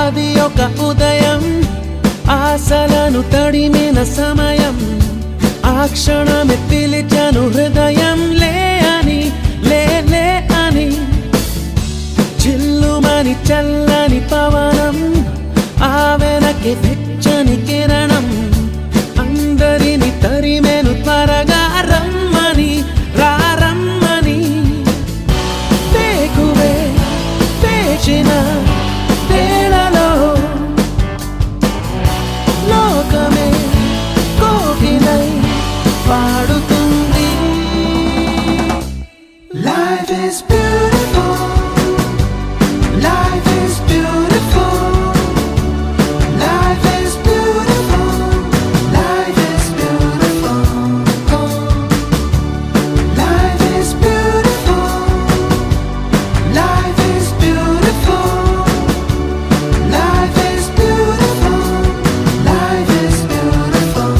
అది ఒక ఉదయం, ఆశలను తడిమిన సమయం. ఆ క్షణమే పిలిచాను హృదయం, లే అని, లే లే అని. చిల్లుమని చల్లని పవనం, ఆ వెనక్కి వెచ్చని కిరణం. అందరిని తరిమెను త్వరగా రమ్మని, రమ్మని. వేకువే వేచిన వేళలో లోకమే కోకిలై పాడుతుంది. Life is beautiful, life is beautiful, life is beautiful, life is beautiful, life is beautiful, life is beautiful.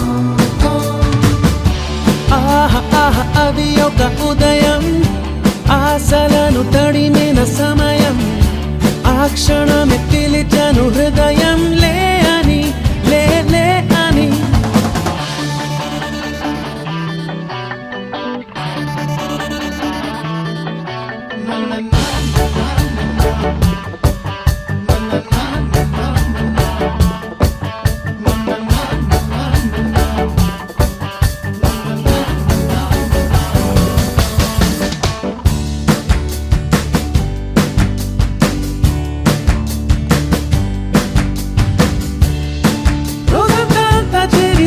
అది ఒక ఉదయం, ఆశలను తడిమిన సమయం. ఆ క్షణమే పిలిచాను హృదయం, లే అని, లే లే అని.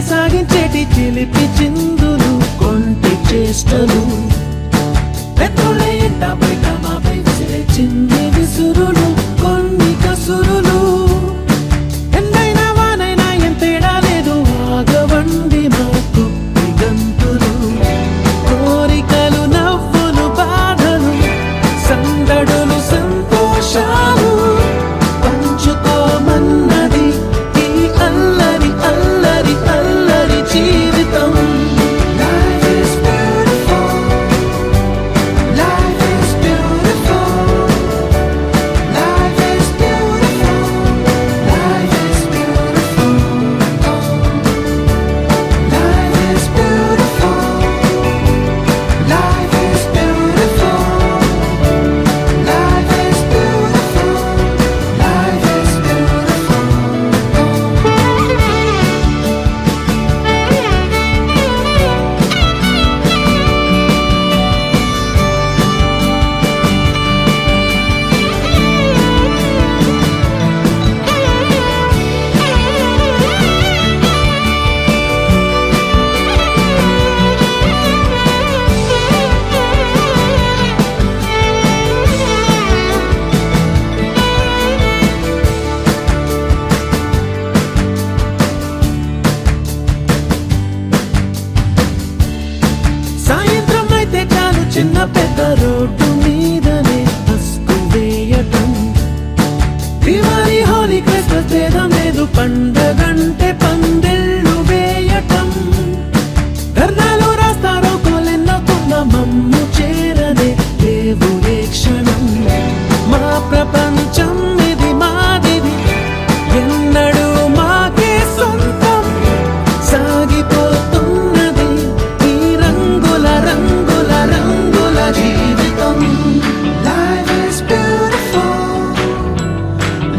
సాగించేటి చిలిపి చిందులు, కొంటి చేష్టలు, పెద్దోళ్ళ ఎంట బయట మాపై విసిరే చిన్ని విసురులు, కొన్ని కసురులు. ఎందైనా వానైనా ఎంతేడా లేదు, ఆగవండి మాకు గంతులు. కోరికలు, నవ్వులు, బాధలు, సందడులు, సంతోషాలు పంచుకోమన్నది ఈ అల్లరి అల్లరి అల్లరి జీవితం. Life is beautiful, పండగంటే పందిళ్ళు వేయటం, ధర్నాలు రాస్తారో కోలెన్నకున్న మమ్ము చేరదే దేవుడే క్షణం. మా ప్రపంచం ఇది మాదిది, ఎన్నడూ మాకే సొంతం. సాగిపోతున్నది ఈ రంగుల రంగుల రంగుల జీవితం. Life is beautiful,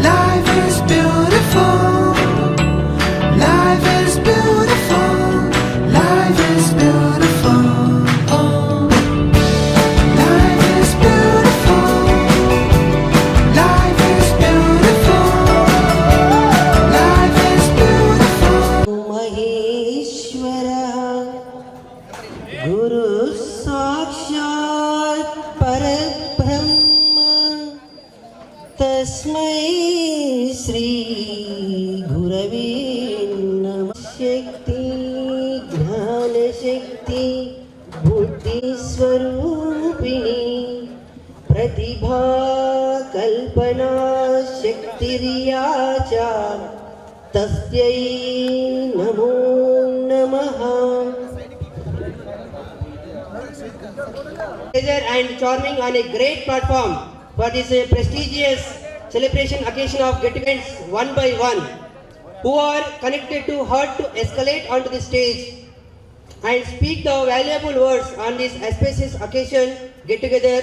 life is beautiful, life is beautiful, life is beautiful. Oh, life is beautiful, life is beautiful, life is beautiful. Maheshwar गुरु साक्षात् परब्रह्म तस्मै श्री गुरवे नमः. शक्ति ज्ञान शक्ति बुद्धि स्वरूपिणी प्रतिभा कल्पना शक्तिरिया च तस्यै नमो नमः. Pleasure and charming on a great platform for this prestigious celebration occasion of get events one by one, who are connected to heart to escalate onto the stage and speak the valuable words on this auspicious occasion get together.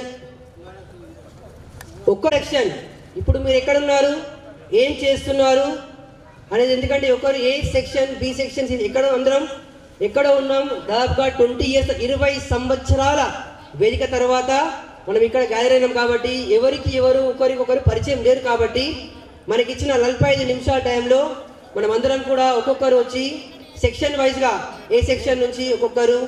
ఒక్క section ఇప్పుడు మీరు ఎక్కడ ఉన్నారు, ఏం చేస్తున్నారు అనేది, ఎందుకంటే ఒకరు ఏ సెక్షన్ బి సెక్షన్స్ ఎక్కడ అందరం ఎక్కడ ఉన్నాం. దాదాపుగా 20 years 20 సంవత్సరాల వేదిక తర్వాత మనం ఇక్కడ గ్యాదర్ అయినాం కాబట్టి ఎవరికి ఎవరు ఒకరికొకరు పరిచయం లేరు. కాబట్టి మనకిచ్చిన 45 నిమిషాల టైంలో మనం అందరం కూడా ఒక్కొక్కరు వచ్చి సెక్షన్ వైజ్గా ఏ సెక్షన్ నుంచి ఒక్కొక్కరు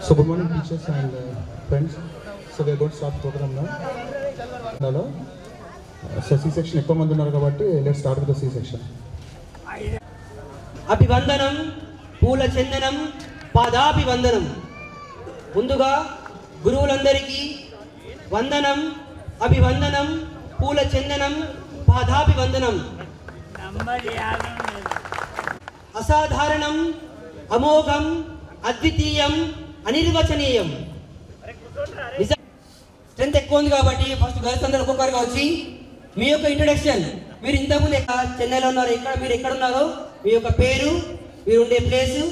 So good morning teachers and friends. So we are going to start the program now. Hello. So C-section ఎక్కువ మంది ఉన్నారు కాబట్టి let's start with the C-section. అభివందనం పూల చందనం పాదాభివందనం. ముందుగా గురువులందరికీ వందనం, అభివందనం, పూల చందనం, పాదాభివందనం. అసాధారణం, అమోఘం, అద్వితీయం, అనిర్వచనీయం. స్ట్రెంత్ ఎక్కువ ఉంది కాబట్టి ఫస్ట్ గర్ల్స్ అందరూ ఒక్కొక్కరుగా వచ్చి మీ యొక్క ఇంట్రొడక్షన్, మీరు ఇంతకుముందు చెన్నైలో ఉన్నారు, మీరు ఎక్కడ ఉన్నారో మీ యొక్క పేరు, మీరు ఉండే ప్లేసు,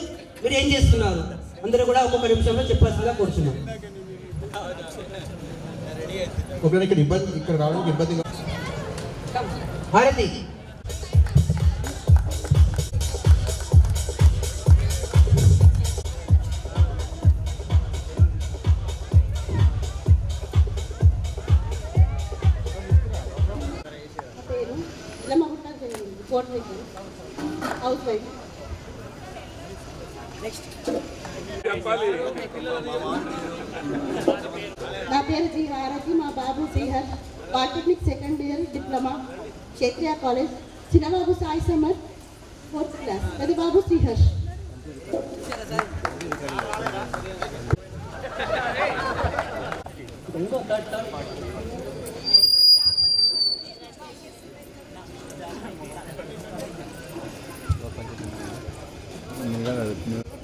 మీరు ఏం చేస్తున్నారు అందరూ కూడా ఒక్కొక్క నిమిషంలో చెప్పాల్సిందిగా కూర్చున్నాం. ఒకవేళ ఇక్కడ రావడానికి ఇబ్బంది హారతి. Housewife. నా పేరు జి ఆరతి, మా బాబు Srihar, polytechnic second year diploma, Kshatriya college. చిన్నబాబు సాయి సమర్ 4th క్లాస్, పెద్దబాబు Sriharsh.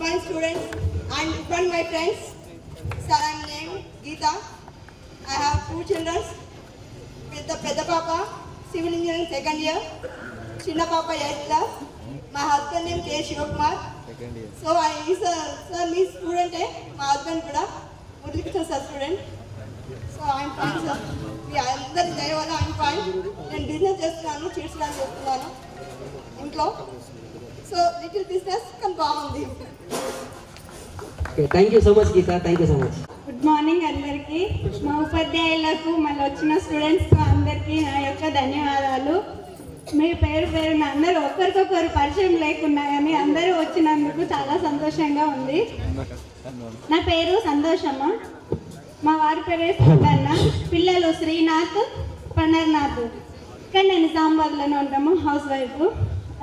My students and from my friends, sir, I am named Geeta. I have 2 children. With the Pedda Papa, civil engineering second year. Chinna Papa 8th class. My husband name K. Shivakumar. So I is a sir, me student. My husband kuda Mudrikishan sir student. So I am fine sir. Yeah, అందరి దయ వల్ల I am fine. నేను business చేస్తున్నాను, chits run చేస్తున్నాను ఇంట్లో. So little business కానీ బాగుంది. Thank you so much Geetha, thank you so much. Good morning అందరికీ. మా ఉపాధ్యాయులకు మళ్ళీ వచ్చిన స్టూడెంట్స్కు అందరికీ నా యొక్క ధన్యవాదాలు. మీ పేరు పేరున అందరూ ఒకరికొకరు పరిచయం లేకున్నా కానీ అందరూ వచ్చినందుకు చాలా సంతోషంగా ఉంది. నా పేరు సంతోషమ్మ, మా వారి పేరు సుబ్బన్న, పిల్లలు శ్రీనాథ్, ప్రణర్నాథ్. ఇక్కడ నేను నిజామాబాద్లోనే ఉంటాము, హౌస్ వైఫ్.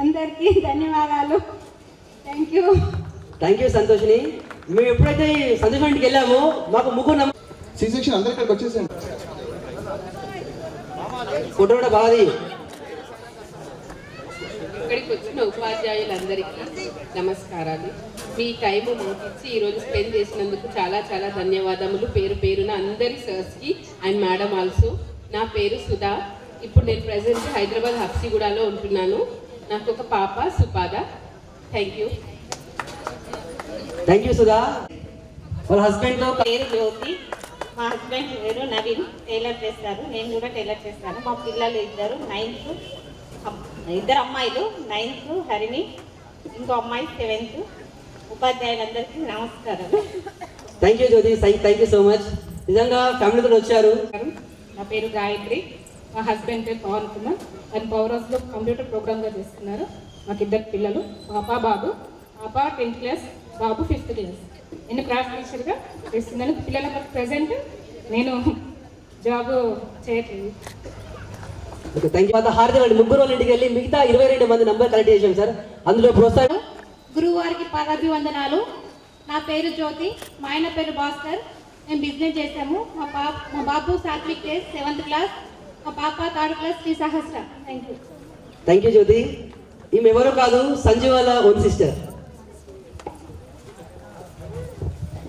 అందరికీ ధన్యవాదాలు. Thank you. Thank you Santoshini. మేము ఎప్పుడైతే ఈ సంతోషం ఇంటికి వెళ్ళామో మాకు ముగ్గురు సి సెక్షన్ అందరు ఇక్కడికి వచ్చేసాను. ఫోటో కూడా బాగా తీయి. ఇక్కడికి వచ్చిన ఉపాధ్యాయులందరికీ నమస్కారాలు. మీ టైం మాకిచ్చి ఈరోజు స్పెండ్ చేసినందుకు చాలా చాలా ధన్యవాదములు. పేరు పేరున అందరి సర్స్కి అండ్ మేడం ఆల్సో. నా పేరు సుధా. ఇప్పుడు నేను ప్రజెంట్ హైదరాబాద్ హబ్సిగూడలో ఉంటున్నాను. నాకు ఒక పాప Supada. Thank you. Thank you Sudha. వాళ్ళ హస్బెండ్తో పేరు జ్యోతి, మా హస్బెండ్ పేరు నవీన్. టైలర్ చేస్తారు, నేను కూడా టైలర్ చేస్తాను. మా పిల్లలు ఇద్దరు 9th, ఇద్దరు అమ్మాయిలు 9th హరిణి, ఇంకో అమ్మాయి 7th. ఉపాధ్యాయులందరికీ నమస్కారాలు. Thank you Jyothi. Thank you so much. నిజంగా ఫ్యామిలీతో వచ్చారు. నా పేరు గాయత్రి, మా హస్బెండ్ పేరు పవన్ కుమార్. ఆయన పవర్ హౌస్లో కంప్యూటర్ ప్రోగ్రామ్గా చేస్తున్నారు. మాకు ఇద్దరు పిల్లలు, పాప బాబు. పాప 10th క్లాస్, బాబు 5th క్లాస్. నేను క్లాస్ టీచర్గా చేస్తున్నాను. పిల్లలకు ప్రజెంట్ నేను జాబ్ చేయట్లేదు. Okay, thank you. హారతి వాళ్ళు ముగ్గురు వాళ్ళ ఇంటికి వెళ్ళి మిగతా 22 మంది నంబర్ కలెక్ట్ చేసాం సార్. అందులో ప్రోత్సాహం. గురువారికి పాదాభివందనాలు. నా పేరు జ్యోతి, మా ఆయన పేరు భాస్కర్. మేము బిజినెస్ చేసాము. మా బాబు సాత్విక్ డేస్ 7th క్లాస్, మా పాప 3rd class Sri Sahasra. Thank you. Thank you Jyothi. ఈమె ఎవరు కాదు, సంజయ్ వాళ్ళ ఓన్ సిస్టర్.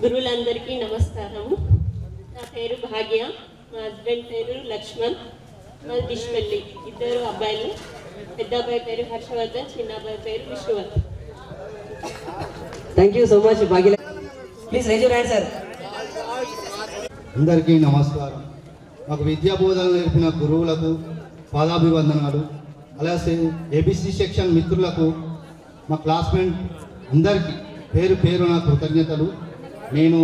గురువులందరికీ నమస్కారము. నా పేరు భాగ్య, మా హస్బెండ్ పేరు లక్ష్మణ్, మా దిష్పల్లి. ఇద్దరు అబ్బాయిలు. పెద్ద అబ్బాయి పేరు హర్షవర్ధన్, చిన్న అబ్బాయి పేరు Vishnuvardhan. Thank you so much Bhagya. Please rise your hand sir. అందరికీ నమస్కారం. మాకు విద్యా బోధన నేర్పిన గురువులకు పాదాభివందనాలు. అలాగే ఏబిసి సెక్షన్ మిత్రులకు, మా క్లాస్మేట్ అందరికీ పేరు పేరున కృతజ్ఞతలు. నేను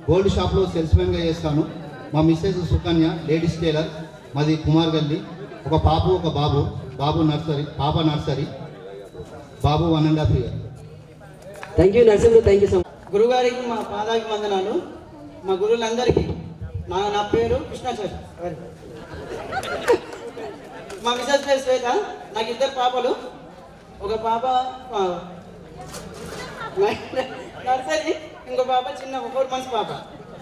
గోల్డ్ షాప్లో సేల్స్మెన్గా చేస్తాను. మా మిస్సెస్ సుకన్య లేడీస్ టైలర్, మాది కుమార్ గల్లి. ఒక పాప ఒక బాబు. బాబు నర్సరీ, పాప నర్సరీ, బాబు 1.5 years. Thank you Narasimha. Thank you so much. గురుగారికి మా పాదాభివందనాలు. మా గురువులందరికీ నా పేరు కృష్ణాచారి. మా మిసెస్ పేరు శ్వేత. నాకు ఇద్దరు పాపలు. ఒక పాప నర్సరీ, ఇంకో పాప చిన్న 4 months పాప.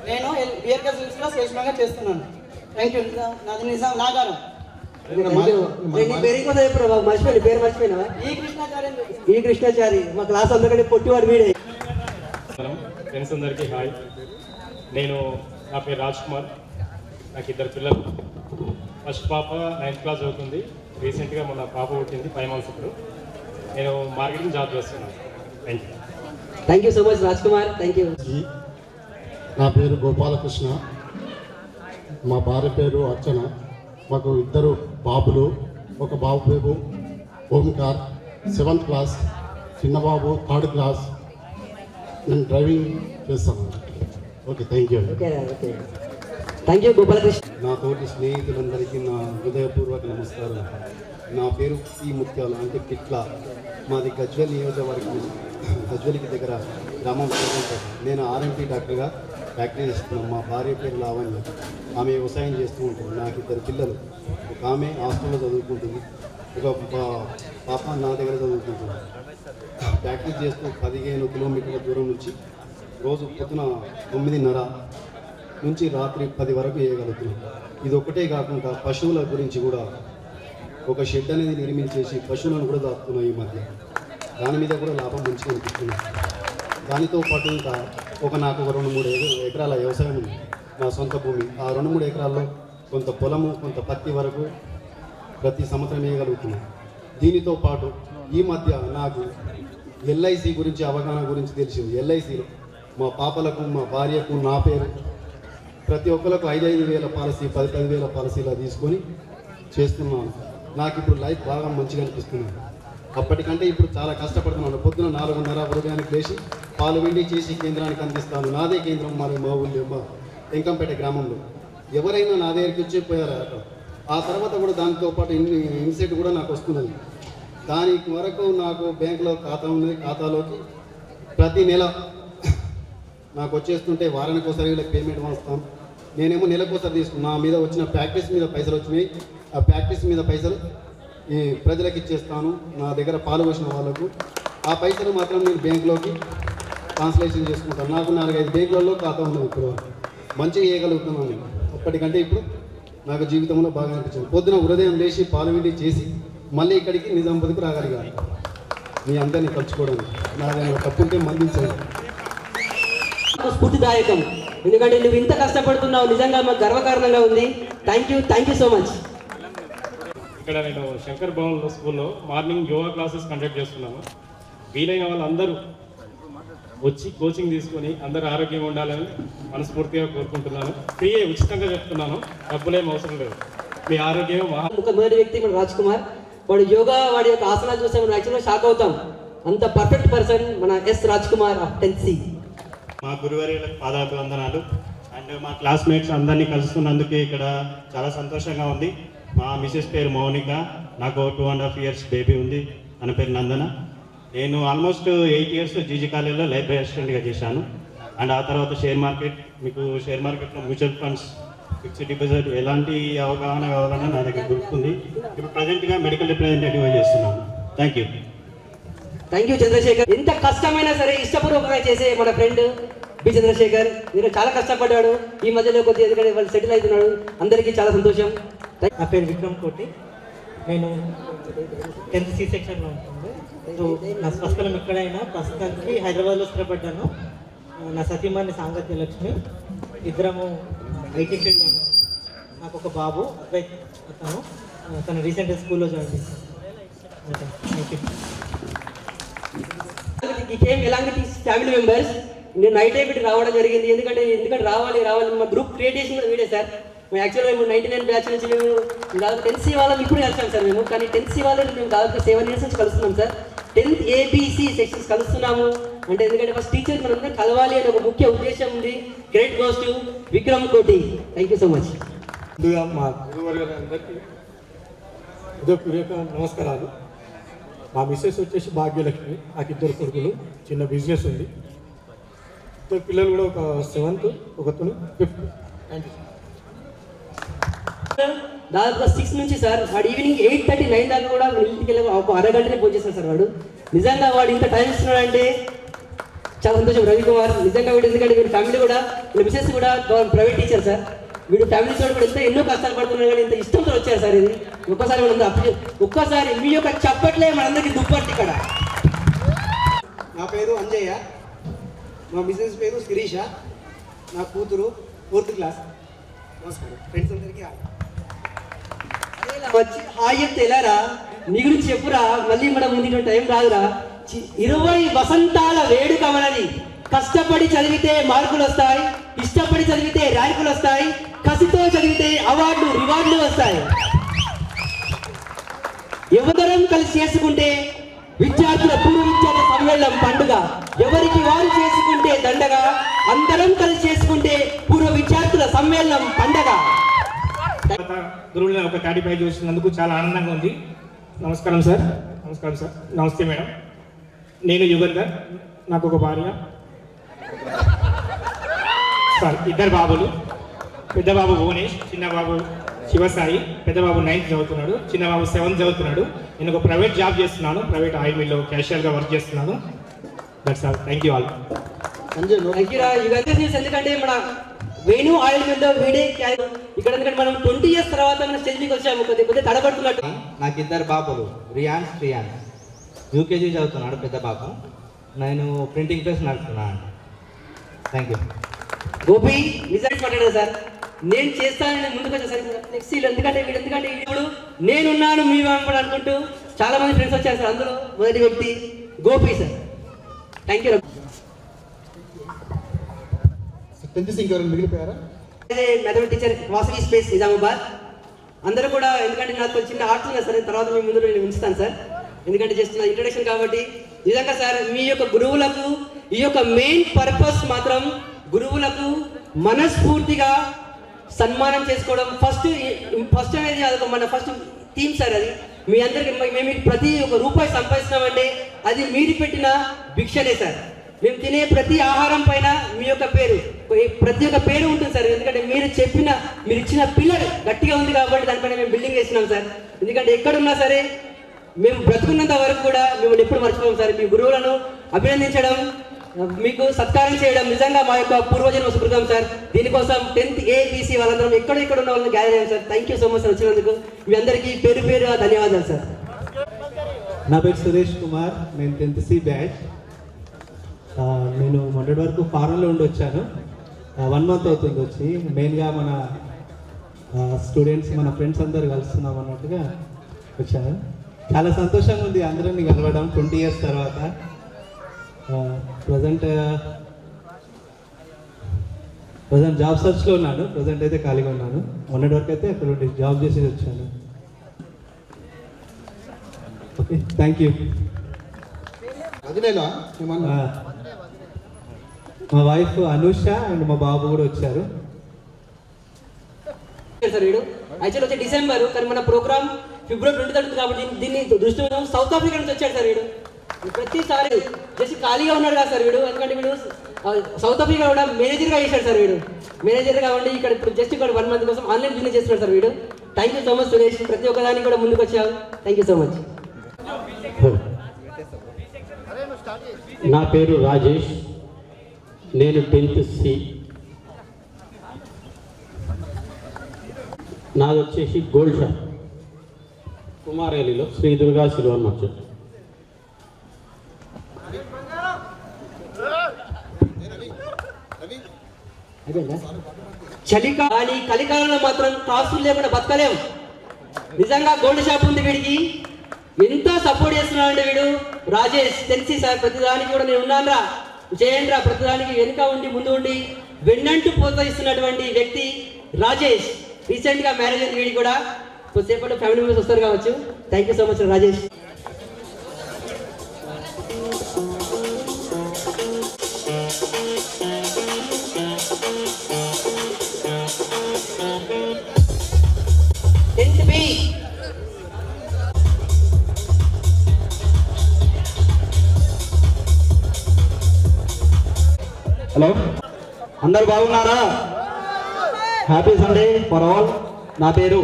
నేను బిఆర్కే సిల్క్స్లో సేల్స్మెన్గా చేస్తున్నాను. Thank you. నాది నిజాం నాగారం. పేరు మర్చిపోయినా? ఈ కృష్ణాచారి. ఈ కృష్ణాచారి మా క్లాస్ అందరికంటే పొట్టివాడు వీడే. ఫ్రెండ్స్ అందరికీ హాయ్. నా పేరు రాజ్ కుమార్. నాకు ఇద్దరు పిల్లలు. ఫస్ట్ పాప 9th క్లాస్ చదువుతుంది. రీసెంట్గా మన పాప పుట్టింది 5 months ఇప్పుడు. నేను మార్కెటింగ్ జాబ్ చేస్తున్నాను. Thank you. Thank you so much Raj Kumar. Thank you. నా పేరు గోపాలకృష్ణ, మా భార్య పేరు అర్చన. మాకు ఇద్దరు బాబులు. ఒక బాబు పేరు ఓంకార్, 7th క్లాస్. చిన్న బాబు 3rd క్లాస్. నేను డ్రైవింగ్ చేస్తాను. Okay, thank you. Okay okay. Thank you Gopalakrishna. నా తోటి స్నేహితులందరికీ నా హృదయపూర్వక నమస్కారం. నా పేరు ఈ ముత్యాలు, అంటే పిట్ల. మాది గజ్వెల్ నియోజకవర్గం, గజ్వెల్కి దగ్గర గ్రామం. నేను ఆర్ఎంపీ డాక్టర్గా ప్రాక్టీస్ చేస్తున్నాను. మా భార్య పేరు లావణ్య. ఆమె వ్యవసాయం చేస్తూ ఉంటుంది. నాకు ఇద్దరు పిల్లలు. ఒక ఆమె హాస్టల్లో చదువుకుంటుంది, ఒక పాప నా దగ్గర చదువుకుంటుంది. ప్రాక్టీస్ చేస్తూ 15 కిలోమీటర్ల దూరం నుంచి రోజు పొద్దున 9:30 నుంచి రాత్రి 10 వరకు వేయగలుగుతున్నాం. ఇది ఒకటే కాకుండా పశువుల గురించి కూడా ఒక షెడ్ అనేది నిర్మించేసి పశువులను కూడా దాస్తున్నాం ఈ మధ్య. దాని మీద కూడా లాభం మంచిగా అనిపిస్తుంది. దానితో పాటు ఇంకా నాకు ఒక 2-3 ఎకరాల వ్యవసాయం ఉంది, నా సొంత భూమి. ఆ 2-3 ఎకరాల్లో కొంత పొలము, కొంత పత్తి వరకు ప్రతి సంవత్సరం వేయగలుగుతున్నాం. దీనితో పాటు ఈ మధ్య నాకు ఎల్ఐసి గురించి అవగాహన గురించి తెలిసింది. ఎల్ఐసిలో మా పాపలకు, మా భార్యకు, నా పేరు ప్రతి ఒక్కరికి 5-5 వేల పాలసీ, 10-10 వేల పాలసీలా తీసుకొని చేస్తున్నాను. నాకు ఇప్పుడు లైఫ్ బాగా మంచిగా అనిపిస్తుంది. అప్పటికంటే ఇప్పుడు చాలా కష్టపడుతున్నాను. పొద్దున 4:30 ఉదయానికి లేచి పాలు వెండి చేసి కేంద్రానికి అందిస్తాను. నాదే కేంద్రం, మరి మా ఊళ్ళో వెంకంపేట గ్రామంలో. ఎవరైనా నా దగ్గరికి వచ్చి పోయారా ఆ తర్వాత కూడా దాంతో పాటు ఇన్సెట్ కూడా నాకు వస్తున్నది. దానికి వరకు నాకు బ్యాంకులో ఖాతా ఉన్నది. ఖాతాలోకి ప్రతి నెల నాకు వచ్చేస్తుంటే వారానికి ఒకసారి వీళ్ళకి పేమెంట్ వస్తాం. నేనేమో నెలకోసారి తీసుకున్నా. నా మీద వచ్చిన ప్రాక్టీస్ మీద పైసలు వచ్చినాయి. ఆ ప్రాక్టీస్ మీద పైసలు ఈ ప్రజలకు ఇచ్చేస్తాను, నా దగ్గర పాలు పోసిన వాళ్ళకు. ఆ పైసలు మాత్రం నేను బ్యాంకులోకి ట్రాన్స్లేషన్ చేసుకుంటాను. నాకు 4-5 బ్యాంకులలో ఖాతా ఉన్నది. ఇప్పుడు మంచిగా చేయగలుగుతున్నాను. అప్పటికంటే ఇప్పుడు నాకు జీవితంలో బాగా అనిపించింది. పొద్దున ఉదయం లేచి పాలు విండి చేసి మళ్ళీ ఇక్కడికి నిజామాబాద్కు రాగలిగాను. మీ అందరినీ కలుసుకోవడానికి నాది తప్పుంటే మందించండి. స్ఫూర్తిదాయకం. ఎందుకంటే నువ్వు ఇంత కష్టపడుతున్నావు, నిజంగా మాకు గర్వకారణంగా ఉంది. Thank you so much. ఇక్కడ నేను శంకర్ భవన్ స్కూల్లో మార్నింగ్ యోగా క్లాసెస్ కండక్ట్ చేస్తున్నాను. వీలైన వాళ్ళందరూ వచ్చి కోచింగ్ తీసుకొని అందరూ ఆరోగ్యంగా ఉండాలని మనస్ఫూర్తిగా కోరుకుంటున్నాను. ఫ్రీయే, ఉచితంగా చెప్తున్నాను, డబ్బులేం అవసరం లేదు. మీ ఆరోగ్యం మొదటి వ్యక్తి మన రాజ్ కుమార్. వాడు యోగా, వాడి యొక్క ఆసనాలు చూస్తే మనం యాక్చువల్గా షాక్ అవుతాం. అంత పర్ఫెక్ట్ పర్సన్ మన S Raj Kumar of 10th C. మా గురువర్యులకు పాదాభివందనాలు. అండ్ మా క్లాస్మేట్స్ అందరినీ కలుస్తున్నందుకు ఇక్కడ చాలా సంతోషంగా ఉంది. మా మిసెస్ పేరు మౌనిక, నాకు 2.5 years బేబీ ఉంది, తన పేరు నందన. నేను ఆల్మోస్ట్ 8 years జీజీ కాలేజీలో లైబ్రరీ అసిస్టెంట్గా చేశాను. అండ్ ఆ తర్వాత షేర్ మార్కెట్లో మ్యూచువల్ ఫండ్స్, ఫిక్స్డ్ డిపాజిట్ ఎలాంటి అవగాహన కావాలన్నా నా దగ్గర దొరుకుతుంది. ఇప్పుడు ప్రజెంట్గా మెడికల్ రిప్రజెంటేటివ్గా చేస్తున్నాను. Thank you Chandrashekar. ఎంత కష్టమైనా సరే ఇష్టపూర్వకంగా చేసే మన ఫ్రెండ్ బి చంద్రశేఖర్. మీరు చాలా కష్టపడ్డాడు. ఈ మధ్యలో కొద్దిగా ఎందుకంటే వాళ్ళు సెటిల్ అవుతున్నాడు. అందరికీ చాలా సంతోషం. నా పేరు విక్రమ్ కోటి. నేను 10th C సెక్షన్లో ఉంటుంది. సో నా స్వస్థలం ఎక్కడైనా ప్రస్తుతానికి హైదరాబాద్లో స్థిరపడ్డాను. నా సతీమణి సాంగత్య లక్ష్మి, ఇద్దరము ఐటీ ఫీల్డ్లో. నాకు ఒక బాబు అద్వైత్, తను రీసెంట్గా స్కూల్లో జాయిన్ చేశాను. Thank you. ఫ్యామిలీ మెంబర్స్ నేను నైట్ అయిపోయి రావడం జరిగింది. ఎందుకంటే రావాలి మా గ్రూప్ క్రియేట్ చేసిన వీడే సార్. మేము యాక్చువల్గా మేము 99 బ్యాచ్ నుంచి మేము దాదాపు 10th C వాళ్ళం ఇప్పుడు కలిసాం సార్ మేము. కానీ 10th C వాళ్ళని మేము దాదాపు 7 years నుంచి కలుస్తున్నాం సార్. 10th ABC సెక్షన్స్ కలుస్తున్నాము అంటే ఎందుకంటే ఫస్ట్ టీచర్ మనందరం కలవాలి అనే ఒక ముఖ్య ఉద్దేశం ఉంది. గ్రేట్ గోస్ టు విక్రమ్ కోటి. Thank you so much. ముందుగా మా గురువర్యులందరికీ హృదయపూర్వక నమస్కారాలు. మా మిస్సెస్ వచ్చేసి భాగ్యలక్ష్మి. నాకు 2 కొడుకులు, చిన్న బిజినెస్ ఉంది. 2 పిల్లలు కూడా, ఒక 7th, ఒకతను 5th. Thank you. దాదాపుగా 6 నుంచి సార్ వాడు ఈవినింగ్ 8:30, 9 దాకా కూడా ఇంటికి వెళ్ళి ఒక అరగంటనే ఫోన్ చేస్తాడు సార్. వాడు నిజంగా వాడు ఇంత టైం ఇస్తున్నాడంటే చాలా సంతోషం. రవికుమార్ నిజంగా వీడు, ఎందుకంటే వీడి ఫ్యామిలీ కూడా, వీళ్ళ మిసెస్ కూడా ప్రైవేట్ టీచర్ సార్. వీడు ఫ్యామిలీ తోడు కూడా ఎన్నో కష్టాలు పడుతున్నాడు కానీ ఇంత ఇష్టంతో వచ్చారు సార్. ఇది ఒక్కసారి మీ యొక్క చప్పట్లే మనందరికీ దుప్పట్లు ఇక్కడ. నా పేరు అంజయ్య, మా మిసెస్ పేరు శిరీష, నా కూతురు 4th class. నమస్కారం ఫ్రెండ్స్ అందరికీ. వచ్చి హాయ్ చెప్తే ఎలారా, నీ గురించి చెప్పురా, మళ్ళీ మనం ముందు టైం రాదురా. 20 వసంతాల వేడుక మనది. కష్టపడి చదివితే మార్కులు వస్తాయి, ఇష్టపడి చదివితే ర్యాంకులు వస్తాయి, కసితో చదివితే అవార్డులు రివార్డులు వస్తాయి. ఎవరం కలిసి చేసుకుంటే విద్యార్థుల పూర్వ విద్యార్థి సమ్మేళనం పండుగ, ఎవరికి వారు చేసుకుంటే దండగా, అందరం కలిసి చేసుకుంటే పూర్వ విద్యార్థుల సమ్మేళనం పండగ. గురువులను ఒక 35 చూసినందుకు చాలా ఆనందంగా ఉంది. నమస్కారం సార్. నమస్తే మేడం. నేను యుగంధర్, నాకు ఒక భార్య, సార్ 2 బాబులు. పెద్ద బాబు భువనేష్, చిన్న బాబు శివసాయి. పెద్ద బాబు 9th చదువుతున్నాడు, చిన్న బాబు 7th చదువుతున్నాడు. నేను ఒక ప్రైవేట్ జాబ్ చేస్తున్నాను, ప్రైవేట్ ఆయిల్ మిల్లో క్యాషియర్గా వర్క్ చేస్తున్నాను. That's all. Thank you all. ఎందుకంటే మన వేణు ఆయిల్ మిల్లో వీడే ఇక్కడ, ఎందుకంటే మనం 20 years తర్వాత మన స్టేజ్ మీదకి వచ్చాము. కొద్దిగా తడబడుతున్నట్టు. నాకు 2 బాబులు, రియాన్స్ UKG చదువుతున్నాడు పెద్ద బాబు. నేను ప్రింటింగ్ ప్రెస్ నడుపుతున్నాను. Thank you. గోపి నిజానికి మాట్లాడారు సార్. నేను చేస్తానని ముందుకు వచ్చేసరికి నెక్స్ట్ ఎందుకంటే ఇప్పుడు నేనున్నాను మీ వెంబడి అనుకుంటూ చాలా మంది ఫ్రెండ్స్ వచ్చారు సార్. అందులో మొదటి వ్యక్తి Gopi sir. Thank you. 10th C ఇంకెవరైనా మిగిలిపోయారా? Mathematics teacher Vasavi space Nizamabad. అందరూ కూడా, ఎందుకంటే నాకు చిన్న ఆర్ట్స్ ఉన్నాయి సార్, తర్వాత మీ ముందు నేను ఉంచుతాను సార్. ఎందుకంటే జస్ట్ నా ఇంట్రడక్షన్ కాబట్టి. నిజంగా సార్ మీ యొక్క గురువులకు ఈ యొక్క మెయిన్ పర్పస్ మాత్రం గురువులకు మనస్ఫూర్తిగా సన్మానం చేసుకోవడం ఫస్ట్ అనేది అదొక మన ఫస్ట్ థీమ్ సార్. అది మీ అందరికి మేము ప్రతి ఒక్క రూపాయి సంపాదిస్తున్నామంటే అది మీరు పెట్టిన భిక్షనే సార్. మేము తినే ప్రతి ఆహారం పైన మీ యొక్క పేరు, ప్రతి ఒక్క పేరు ఉంటుంది సార్. ఎందుకంటే మీరు ఇచ్చిన పిల్లర్ గట్టిగా ఉంది కాబట్టి దానిపైన మేము బిల్డింగ్ వేస్తున్నాం సార్. ఎందుకంటే ఎక్కడున్నా సరే మేము బ్రతుకున్నంత వరకు కూడా మిమ్మల్ని ఎప్పుడు మర్చిపోం సార్. మీ గురువులను అభినందించడం, మీకు సత్కారం చేయడం నిజంగా మా యొక్క పూర్వజన్మ సుకృతం సార్. దీనికోసం 10th A BC వాళ్ళందరం ఎక్కడ ఉన్న వాళ్ళని గ్యాదర్ అయ్యాం sir. Thank you so much sir వచ్చినందుకు. మీ అందరికీ పేరు ధన్యవాదాలు సార్. నా పేరు సురేష్ కుమార్, నేను 10th C బ్యాచ్. నేను మొన్నటి వరకు ఫారెన్లో ఉండి వచ్చాను. 1 month అవుతుంది వచ్చి. మెయిన్గా మన స్టూడెంట్స్, మన ఫ్రెండ్స్ అందరు కలుస్తున్నాం అన్నట్టుగా వచ్చాను. చాలా సంతోషంగా ఉంది అందరినీ కలవడం 20 years తర్వాత. ప్రజెంట్ జాబ్ సర్చ్లో ఉన్నాను. ప్రజెంట్ అయితే ఖాళీగా ఉన్నాను. మొన్నటి వరకు అయితే అక్కడ ఉండి జాబ్ చేసి వచ్చాను. Okay, thank you. మా వైఫ్ అనూష అండ్ మా బాబు కూడా వచ్చారు సార్. వీడు యాక్చువల్ వచ్చే డిసెంబర్, కానీ మన ప్రోగ్రామ్ February 23rd కాబట్టి దీన్ని దృష్టి సౌత్ ఆఫ్రికా నుంచి వచ్చాడు సార్. వీడు ప్రతిసారి జస్ట్ ఖాళీగా ఉన్నాడు కదా సార్ వీడు. ఎందుకంటే వీడు సౌత్ ఆఫ్రికా కూడా మేనేజర్గా చేశాడు సార్. వీడు మేనేజర్గా ఉండి ఇక్కడ ఇప్పుడు జస్ట్ ఇక్కడ 1 month కోసం ఆన్లైన్ బిజినెస్ చేస్తున్నాడు సార్ వీడు. Thank you so much Suresh, ప్రతి ఒక్కదానికి కూడా ముందుకు వచ్చావు. Thank you so much. నా పేరు రాజేష్, నేను 10th C. నాది వచ్చేసి గోల్డ్ షాప్ కుమారేలిలో శ్రీ దుర్గా సిల్వర్ మార్కెట్. చలికాలి కలికాలంలో మాత్రం కాసులు లేకుండా బతకలేము. నిజంగా గోల్డ్ షాప్ ఉంది వీడికి. ఎంత సపోర్ట్ చేస్తున్నాడంటే వీడు రాజేష్, తెలిసి సార్ ప్రతిదానికి కూడా నేను ఉన్నానురా, చేయండి రా, ప్రతిదానికి వెనుక ఉండి ముందు ఉండి వెన్నంటూ ప్రోత్సహిస్తున్నటువంటి వ్యక్తి రాజేష్. రీసెంట్గా మ్యారేజ్ అయింది వీడికి కూడా. కొద్దిసేపట్లో ఫ్యామిలీ మెంబర్స్ వస్తారు కావచ్చు. Thank you so much Rajesh. Hello, అందరు బాగున్నారా? Happy Sunday for all. నా పేరు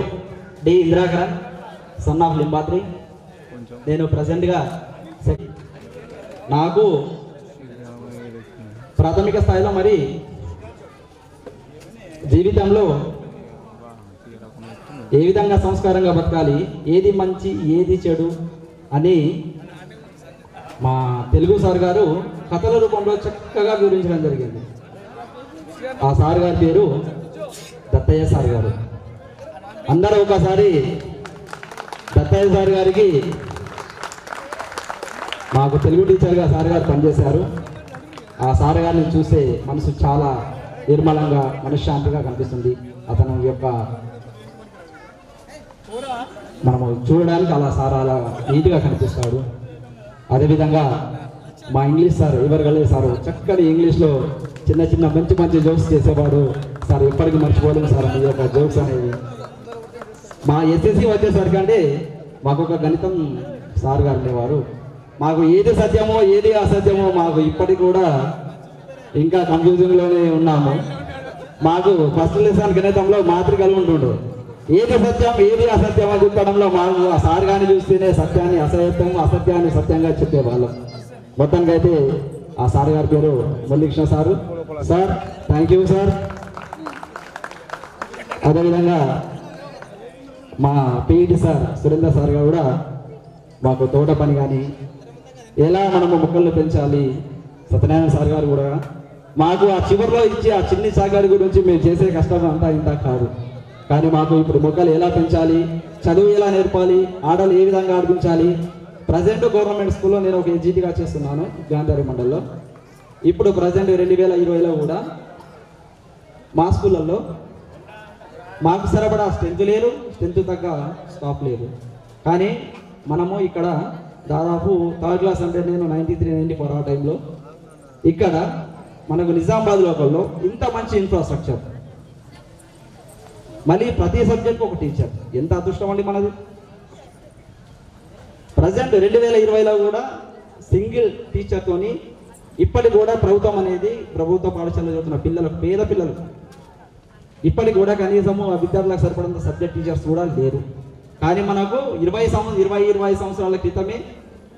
డి ఇంద్రాకరణ్, సన్ ఆఫ్ లింబాద్రి. నేను ప్రజెంట్గా నాకు ప్రాథమిక స్థాయిలో మరి జీవితంలో ఏ విధంగా సంస్కారంగా బతకాలి, ఏది మంచి ఏది చెడు అని మా తెలుగు సార్ గారు కథల రూపంలో చక్కగా వివరించడం జరిగింది. ఆ సార్ గారి పేరు దత్తయ్య సార్ గారు. అందరూ ఒకసారి దత్తయ్య సార్ గారికి, మాకు తెలుగు టీచర్గా సార్ గారు పనిచేశారు. ఆ సార్ గారిని చూస్తే మనసు చాలా నిర్మలంగా మనశ్శాంతిగా కనిపిస్తుంది. అతను యొక్క మనము చూడడానికి అలా సార్ అలా నీట్గా కనిపిస్తాడు. అదేవిధంగా మా ఇంగ్లీష్ సార్ ఇవర్గలే సారు చక్కని ఇంగ్లీష్లో చిన్న చిన్న మంచి మంచి జోక్స్ చేసేవాడు సార్. ఎప్పటికీ మర్చిపోలేము సార్ మీ యొక్క జోక్స్ అనేవి. మా ఎస్ఎస్సి వచ్చేసరికి అంటే మాకు ఒక గణితం సార్ గారు ఉండేవారు. మాకు ఏది సత్యమో ఏది అసత్యమో మాకు ఇప్పటికి కూడా ఇంకా కన్ఫ్యూజింగ్లోనే ఉన్నాము. మాకు ఫస్ట్ లెసన్ గణితంలో మాత్రికలు ఉంటుండు. ఏది సత్యం ఏది అసత్యం అని చెప్పడంలో మాకు ఆ సార్ గారిని చూస్తేనే సత్యాన్ని అసత్యం, అసత్యాన్ని సత్యంగా చెప్పేవాళ్ళం. మొత్తానికి అయితే ఆ సార్ గారి పేరు Muralikrishna sir. Sir thank you sir. అదేవిధంగా మా పిఈటి సార్ సురేంద్ర సార్ గారు కూడా మాకు తోట పని కానీ ఎలా మనము మొక్కలను పెంచాలి, సత్యనారాయణ సార్ గారు కూడా మాకు ఆ చివరిలో ఇచ్చి ఆ చిన్ని సాగాడి గురించి మేము చేసే కష్టం అంతా ఇంత కాదు. కానీ మాకు ఇప్పుడు మొక్కలు ఎలా పెంచాలి, చదువు ఎలా నేర్పాలి, ఆటలు ఏ విధంగా ఆడిపించాలి. ప్రజెంట్ గవర్నమెంట్ స్కూల్లో నేను ఒక ఎగ్జిట్గా చేస్తున్నాను గాంధారి మండల్లో. ఇప్పుడు ప్రజెంట్ 2020లో కూడా మా స్కూళ్ళల్లో మాకు సరిపడా స్ట్రెంత్ లేదు, స్ట్రెంత్ తగ్గ స్టాఫ్ లేదు. కానీ మనము ఇక్కడ దాదాపు 3rd క్లాస్ అంటే నేను 93, 94 ఆ టైంలో ఇక్కడ మనకు నిజామాబాద్ లోకల్లో ఇంత మంచి ఇన్ఫ్రాస్ట్రక్చర్, మళ్ళీ ప్రతి సబ్జెక్ట్కి ఒక టీచర్, ఎంత అదృష్టం అండి మనది. ప్రజెంట్ 2020లో కూడా సింగిల్ టీచర్తోని ఇప్పటికి కూడా ప్రభుత్వం అనేది ప్రభుత్వ పాఠశాలలో చదువుతున్న పిల్లలకు, పేద పిల్లలు ఇప్పటికి కూడా కనీసము ఆ విద్యార్థులకు సరిపడంత సబ్జెక్ట్ టీచర్స్ కూడా లేరు. కానీ మనకు 20 సంవత్సరాల క్రితమే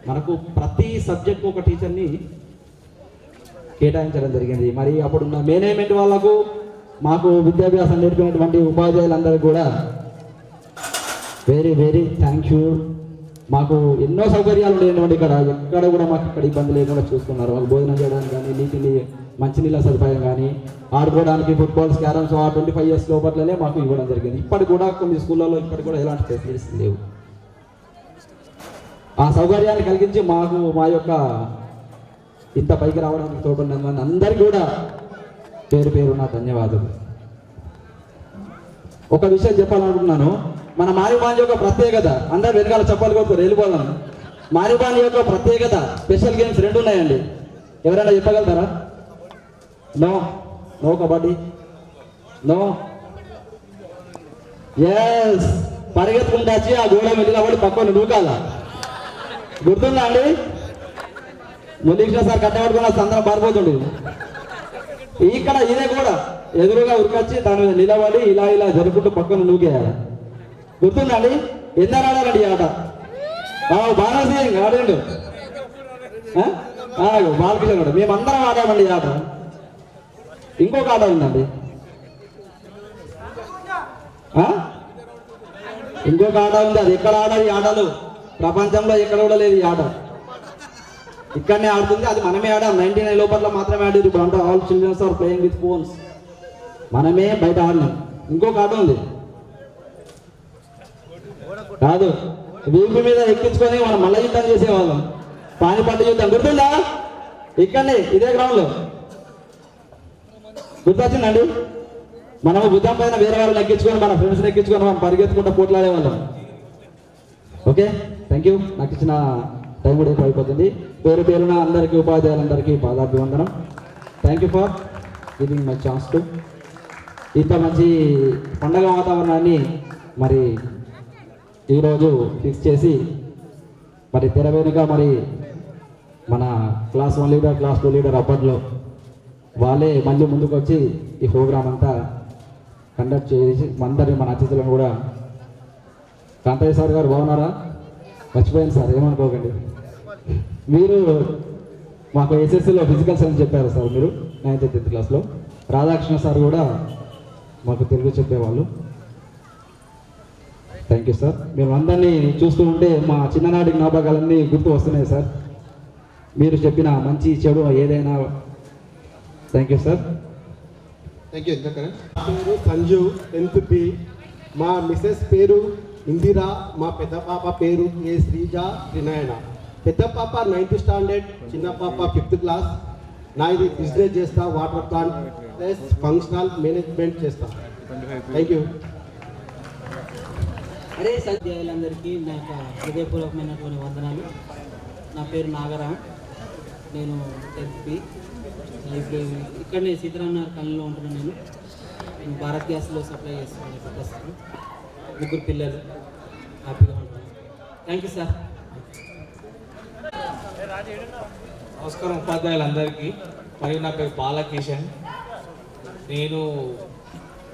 మనకు ప్రతి సబ్జెక్ట్కు ఒక టీచర్ని కేటాయించడం జరిగింది. మరి అప్పుడున్న మేనేజ్మెంట్ వాళ్ళకు, మాకు విద్యాభ్యాసం నేర్పినటువంటి ఉపాధ్యాయులందరికీ కూడా వెరీ వెరీ థ్యాంక్ యూ. మాకు ఎన్నో సౌకర్యాలు ఉండేటువంటి ఇక్కడ, ఎక్కడ కూడా మాకు ఇక్కడ ఇబ్బంది లేకుండా చూసుకున్నారు. మాకు భోజనం చేయడానికి కానీ, మంచినీళ్ళ సదుపాయం కానీ, ఆడుకోవడానికి ఫుట్బాల్స్, క్యారమ్స్ 25 years లోపట్లనే మాకు ఇవ్వడం జరిగింది. ఇప్పటికి కూడా కొన్ని స్కూళ్ళలో ఇప్పటికి కూడా ఎలాంటి ఫెసిలిటీస్ లేవు. ఆ సౌకర్యాన్ని కలిగించి మాకు మా యొక్క ఇంత పైకి రావడానికి తోడున్న అందరికీ కూడా పేరు పేరు నా ధన్యవాదాలు. ఒక విషయం చెప్పాలనుకుంటున్నాను. మన మారిబాన్ యొక్క ప్రత్యేకత, అందరు వెనకాల చెప్పాలి కొడుతారు, వెళ్ళిపోదాం. మారిబాన్ యొక్క ప్రత్యేకత, స్పెషల్ గేమ్స్ 2 ఉన్నాయండి. ఎవరైనా చెప్పగలుగుతారా? No no kabaddi, no. Yes, పరిగెత్తుకుంటా వచ్చి ఆ గోడ వెళ్ళినప్పుడు పక్కన దూకాల, గుర్తుందా అండి? మురళీకృష్ణ సార్ కట్టబడుకున్న సందర్భం పారిపోతుండే. ఇక్కడ ఇదే కూడా ఎదురుగా ఉరికొచ్చి దాని మీద నిలబడి ఇలా ఇలా జరుపుకుంటూ పక్కన నూకేయాలి, గుర్తుందండి? ఎందరు ఆడాలండి ఈ ఆట? బాలసింగ్ ఆడండు, బాలకృష్ణ కూడా, మేమందరం ఆడామండి ఈ ఆట. ఇంకొక ఆట ఉందండి, ఇంకొక ఆట ఉంది. అది ఎక్కడ ఆడాలి? ఈ ఆటలు ప్రపంచంలో ఎక్కడ కూడా లేదు ఈ ఆట, ఇక్కడనే ఆడుతుంది. అది మనమే ఆడాం, 99 లోపల మాత్రమే ఆడారు. ఇప్పుడు అంటే all childrens are playing with phones, మనమే బయట ఆడినాం. ఇంకొక ఆట ఉంది, కాదు వీపు మీద ఎక్కించుకొని మనం మల్ల యుద్ధం చేసేవాళ్ళం, పానిపట్టు యుద్ధం, గుర్తుందా? ఇక్కడనే ఇదే గ్రౌండ్లో, గుర్తొచ్చిందండి? మనము బుద్ధం పైన వేరే వాళ్ళని ఎక్కించుకొని, మన ఫ్రెండ్స్ని ఎక్కించుకొని మనం పరిగెత్తుకుంటూ పోట్లాడేవాళ్ళం. Okay, thank you. నాకు ఇచ్చిన టైం కూడా అయిపోతుంది. పేరు పేరున అందరికీ, ఉపాధ్యాయులందరికీ పాదాభివందనం. Thank you for giving my chance to. ఇంత మంచి పండగ వాతావరణాన్ని మరి ఈరోజు ఫిక్స్ చేసి, మరి తెర వెనుక మరి మన క్లాస్ 1 లీడర్, క్లాస్ 2 లీడర్ అప్పట్లో వాళ్ళే మళ్ళీ ముందుకు వచ్చి ఈ ప్రోగ్రామ్ అంతా కండక్ట్ చేసి అందరి మన అతిథులను కూడా. కాంతయ్య సార్ గారు బాగున్నారా? మర్చిపోయింది సార్, ఏమనుకోకండి. మీరు మాకు ఎస్ఎస్సీలో ఫిజికల్ సైన్స్ చెప్పారు సార్, మీరు 9th 10th క్లాస్లో. రాధాకృష్ణ సార్ కూడా మాకు తెలుగు చెప్పేవాళ్ళు. Thank you sir. మేము అందరినీ చూస్తూ ఉంటే మా చిన్ననాటి జ్ఞాపకాలన్నీ గుర్తు వస్తున్నాయి సార్, మీరు చెప్పిన మంచి చెడు ఏదైనా. Thank you sir. Thank you. పేరు సంజు, 10th B. మా మిసెస్ పేరు ఇందిరా, మా పెద్ద పాప పేరు ఏ శ్రీజ త్రినాయన. పెద్ద పాప 9th స్టాండర్డ్, చిన్న పాప 5th క్లాస్. నా ఇది బిజినెస్ చేస్తా, water plant plus functional management చేస్తా. Thank you. అరే సద్యాయులందరికీ నా యొక్క హృదయపూర్వకమైనటువంటి వందనాలు. నా పేరు నాగరామ్, నేను 10th B. ఇప్పుడు ఇక్కడనే సీతారామనగర్ కాలనీలో ఉంటున్నాను. నేను భారత్ గ్యాస్లో సప్లై చేస్తున్నాను. ప్రస్తుతం 3 పిల్లలు, హ్యాపీగా ఉంటున్నాను. Thank you sir. నమస్కారం ఉపాధ్యాయులందరికీ. మరియు నా పేరు బాలకిషన్. నేను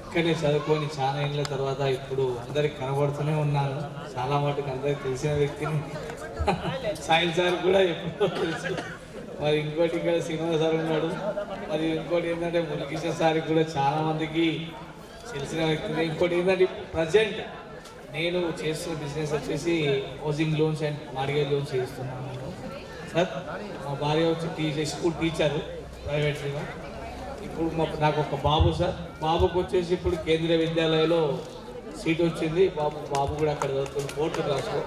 ఇక్కడనే చదువుకొని చాలా ఏళ్ళ తర్వాత ఇప్పుడు అందరికి కనబడుతూనే ఉన్నాను. చాలా మటుకు అందరికి తెలిసిన వ్యక్తిని. సాయిల్ సార్ కూడా ఎప్పుడో తెలుసు. మరి ఇంకోటి ఇక్కడ శ్రీనివాస్ సార్ ఉన్నాడు. మరి ఇంకోటి ఏంటంటే మురళీకృష్ణ సార్ కూడా చాలా మందికి తెలిసిన వ్యక్తిని. ఇంకోటి ఏంటంటే ప్రజెంట్ నేను చేస్తున్న బిజినెస్ వచ్చేసి housing loans and mortgage loans చేస్తున్నాను సార్. మా భార్య వచ్చి స్కూల్ టీచరు ప్రైవేట్గా. ఇప్పుడు నాకు ఒక బాబు సార్. బాబుకి వచ్చేసి ఇప్పుడు కేంద్రీయ విద్యాలయంలో సీట్ వచ్చింది. బాబు కూడా అక్కడ చదువుతున్నాడు 4th క్లాస్లో.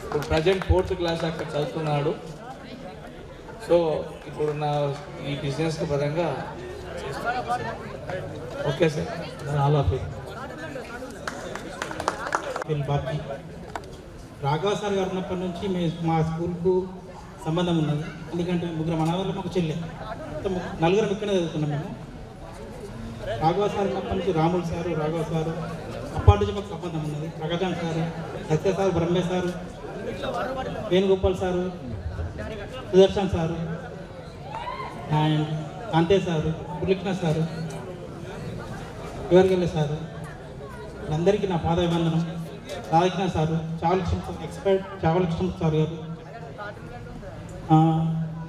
ఇప్పుడు ప్రజెంట్ 4th క్లాస్ అక్కడ చదువుతున్నాడు. సో ఇప్పుడు నా ఈ బిజినెస్కి పరంగా okay sir. All of it. Bobby Raghava sir గారు ఉన్నప్పటి నుంచి మా స్కూల్కు సంబంధం ఉన్నది. ఎందుకంటే ముగ్గురు మనవాళ్ళు మాకు చెల్లె, మొత్తం నలుగురం ఇక్కడే చదువుకున్నాం మేము. రాఘవ సార్ ఉన్నప్పటి నుంచి రాములు సారు, రాఘవ సారు అప్పటి నుంచి మాకు సంబంధం ఉన్నది. Prakasam sir, Satya sir, Brahme sir, Venugopal sir, Sudarshan sir and Kanthe sir, Pulikrishna sir, ఎవరికెళ్ళే సారు, అందరికీ నా పాదాభివందనం. Radhakrishna sir, Chavalakrishna expert Chavalakrishna sir గారు,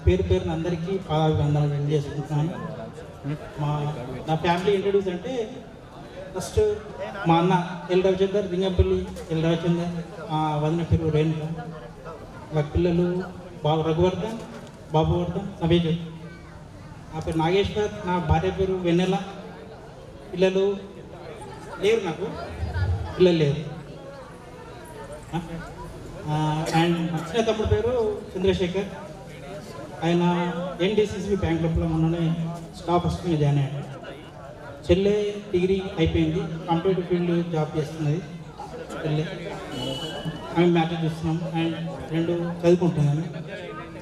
పేరు పేరున అందరికీ పాదాభివందనాలు తెలియజేసుకుంటున్నాను. నా ఫ్యామిలీ ఇంట్రడ్యూస్ అంటే ఫస్ట్ మా అన్న ఎల్ రవిచందర్, లింగంపల్లి ఎల్ రవిచందర్, వదిన పేరు రేణుక, వాళ్ళ పిల్లలు బాబు రఘువర్ధన్, బాబువర్ధన్, సమేజ్. నా పేరు నాగేశ్వర్, నా భార్య పేరు వెన్నెల. పిల్లలు లేరు, నాకు పిల్లలు లేరు. అండ్ నచ్చిన తమ్ముడు పేరు చంద్రశేఖర్, ఆయన ఎన్డీసీసీ బ్యాంక్ లోపల మొన్ననే స్టాఫ్ వస్తుంది జాయిన్ అయ్యాడు. చెల్లె డిగ్రీ అయిపోయింది, కంప్యూటర్ ఫీల్డ్ జాబ్ చేస్తున్నది చెల్లె. ఆమె మ్యారేజ్ చేస్తున్నాం అండ్ 2 చదువుకుంటున్నాను.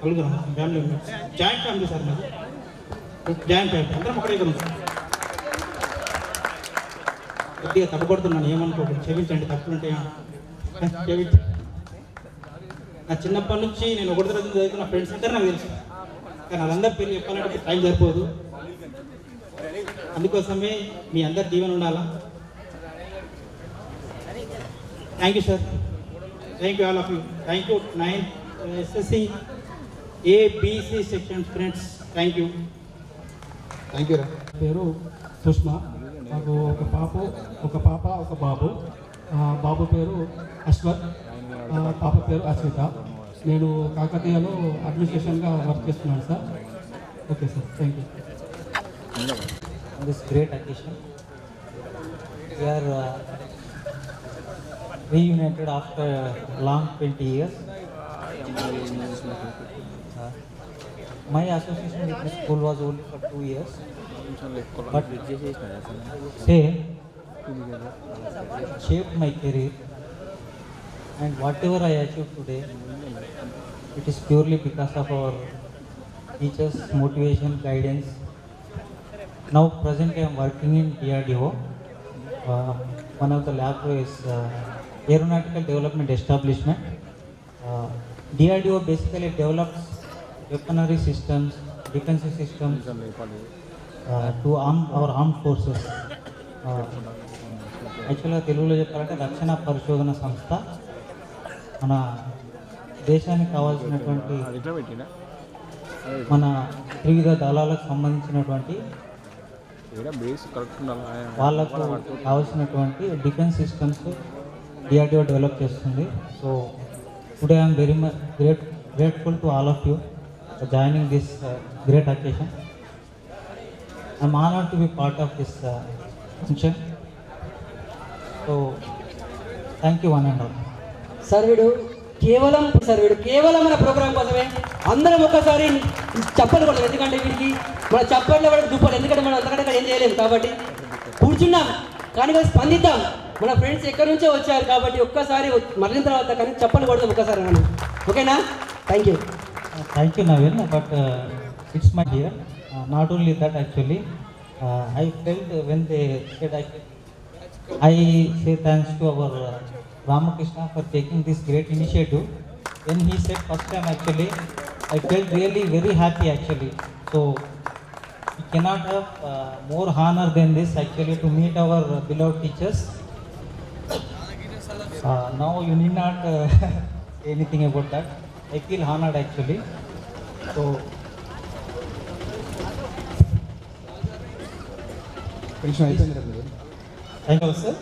నలుగురు family members, joint family sir మాది, జాయింట్ ఫ్యామిలీ అందరం ఒకటే ఉంటాం. కొద్దిగా తప్పబడుతున్నాను, ఏమనుకోకూడదు, క్షమించండి, తప్పులుంటే క్షమించండి. నా చిన్నప్పటి నుంచి నేను ఒకటి తరగతి చదువుకున్న ఫ్రెండ్స్ అందరూ నాకు తెలుసు, కానీ వాళ్ళందరి పేరు చెప్పాలంటే టైం సరిపోదు. అందుకోసమే మీ అందరి దీవెన ఉండాలా. Thank you sir, thank you all of you. Thank you 9th SSC ABC section friends, thank you. Thank you రా. పేరు సుష్మా, నాకు ఒక పాప ఒక బాబు. బాబు పేరు అశ్వత్, పాప పేరు అశ్విత. నేను కాకతీయలో అడ్మినిస్ట్రేషన్గా వర్క్ చేస్తున్నాను sir. Okay sir, thank you. On this great occasion, we are reunited after long 20 years. My association with this school was only for 2 years, but same shaped my career, and whatever I achieved today, it is purely because of our teachers' motivation, guidance. Now presently I am working in DRDO. One of the lab is Aeronautical Development Establishment. DRDO basically develops weaponry systems, defensive systems to arm our armed forces. యాక్చువల్గా తెలుగులో చెప్పాలంటే రక్షణ పరిశోధన సంస్థ మన దేశానికి కావాల్సినటువంటి మన త్రివిధ దళాలకు సంబంధించినటువంటి వాళ్ళకు కావాల్సినటువంటి డిఫెన్స్ సిస్టమ్స్ డిఆర్డిఓ డెవలప్ చేస్తుంది. So today I'm very much grateful to all of you for joining this great occasion. I'm honoured to be part of this function. So thank you one and all. Sir వీడు కేవలం మన programme కోసమే అందరం ఒక్కసారి చప్పట్లు కొడతాం, ఎందుకంటే వీడికి మన చప్పట్లు కూడా దుప్పలు, ఎందుకంటే మనం అంతకంటే ఏం చేయలేము కాబట్టి కూర్చున్నాం, కానీ వాళ్ళు స్పందిద్దాం. మన ఫ్రెండ్స్ ఎక్కడి నుంచో వచ్చారు కాబట్టి ఒక్కసారి మళ్ళీ తర్వాత కానీ చప్పట్లు కొడతాం ఒక్కసారి మనం, ఓకేనా? Thank you. Thank you Naveen, but it's my here. Not only that, actually I felt when they said I say thanks to our Ramakrishna for taking this great initiative. When he said first time, actually, I felt really very happy actually. So we cannot have more honor than this actually to meet our beloved teachers. Now you need not say anything about that. I feel honored actually. So thank you sir.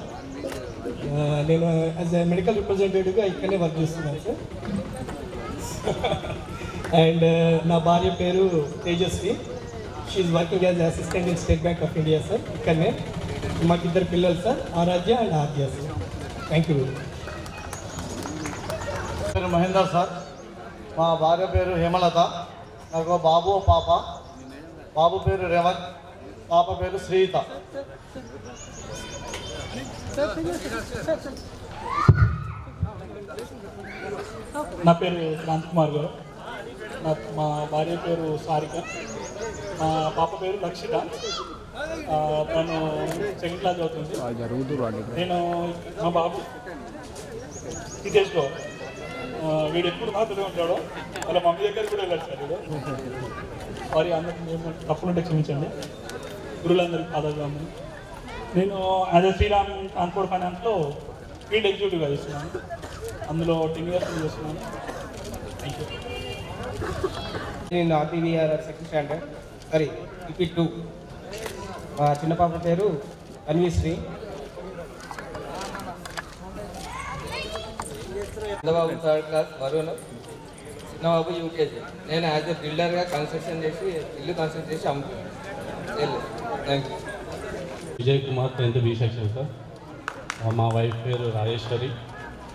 నేను as a medical రిప్రజెంటేటివ్గా ఇక్కడనే work చేస్తున్నాను sir. And నా భార్య పేరు Tejaswi, she working as assistant in State Bank of India sir. ఇక్కడనే మాకు 2 పిల్లలు sir, Aaradhya and Aadya sir. Thank you. పేరు మహేందర్ సార్, మా భార్య పేరు హేమలత, నాకు బాబు పాప. బాబు పేరు రేవంత్, పాప పేరు శ్రీత. నా పేరు క్రాంత్ కుమార్ గారు, మా భార్య పేరు సారిక, మా పాప పేరు లక్షిత, తను సెకండ్ క్లాస్ అవుతుంది. నేను మా బాబు హితేష్లో, వీడు ఎప్పుడు నాతోనే ఉంటాడో, వాళ్ళ మమ్మీ దగ్గర కూడా వెళ్ళాడు సార్ వీడు. వారి అందరికీ తప్పులుంటే క్షమించండి, గురువులందరికీ పాదాలు. నేను యాజ్ ఎ శ్రీరామ్ ట్రాన్స్పోర్ట్ ఫైనాన్స్లో ఫీల్డ్ ఎగ్జిక్యూటివ్గా చేస్తున్నాను, అందులో 10 years చేస్తున్నాను. Thank you. నేను ఆర్టీవీఆర్ సెకండ్ స్టాండర్డ్, సారీ ఇప్పుడు 2. మా చిన్న పాప పేరు అన్విశ్రీ. చిన్నబాబు 3rd class, వరుణ్. చిన్నబాబు యూకేజీ. నేను యాజ్ ఎ బిల్డర్గా కన్స్ట్రక్షన్ చేసి ఇల్లు కన్స్ట్రక్ట్ చేసి అమ్ముతాను. Thank you. Vijay Kumar, 10th B section sir. మా వైఫ్ పేరు రాజేశ్వరి.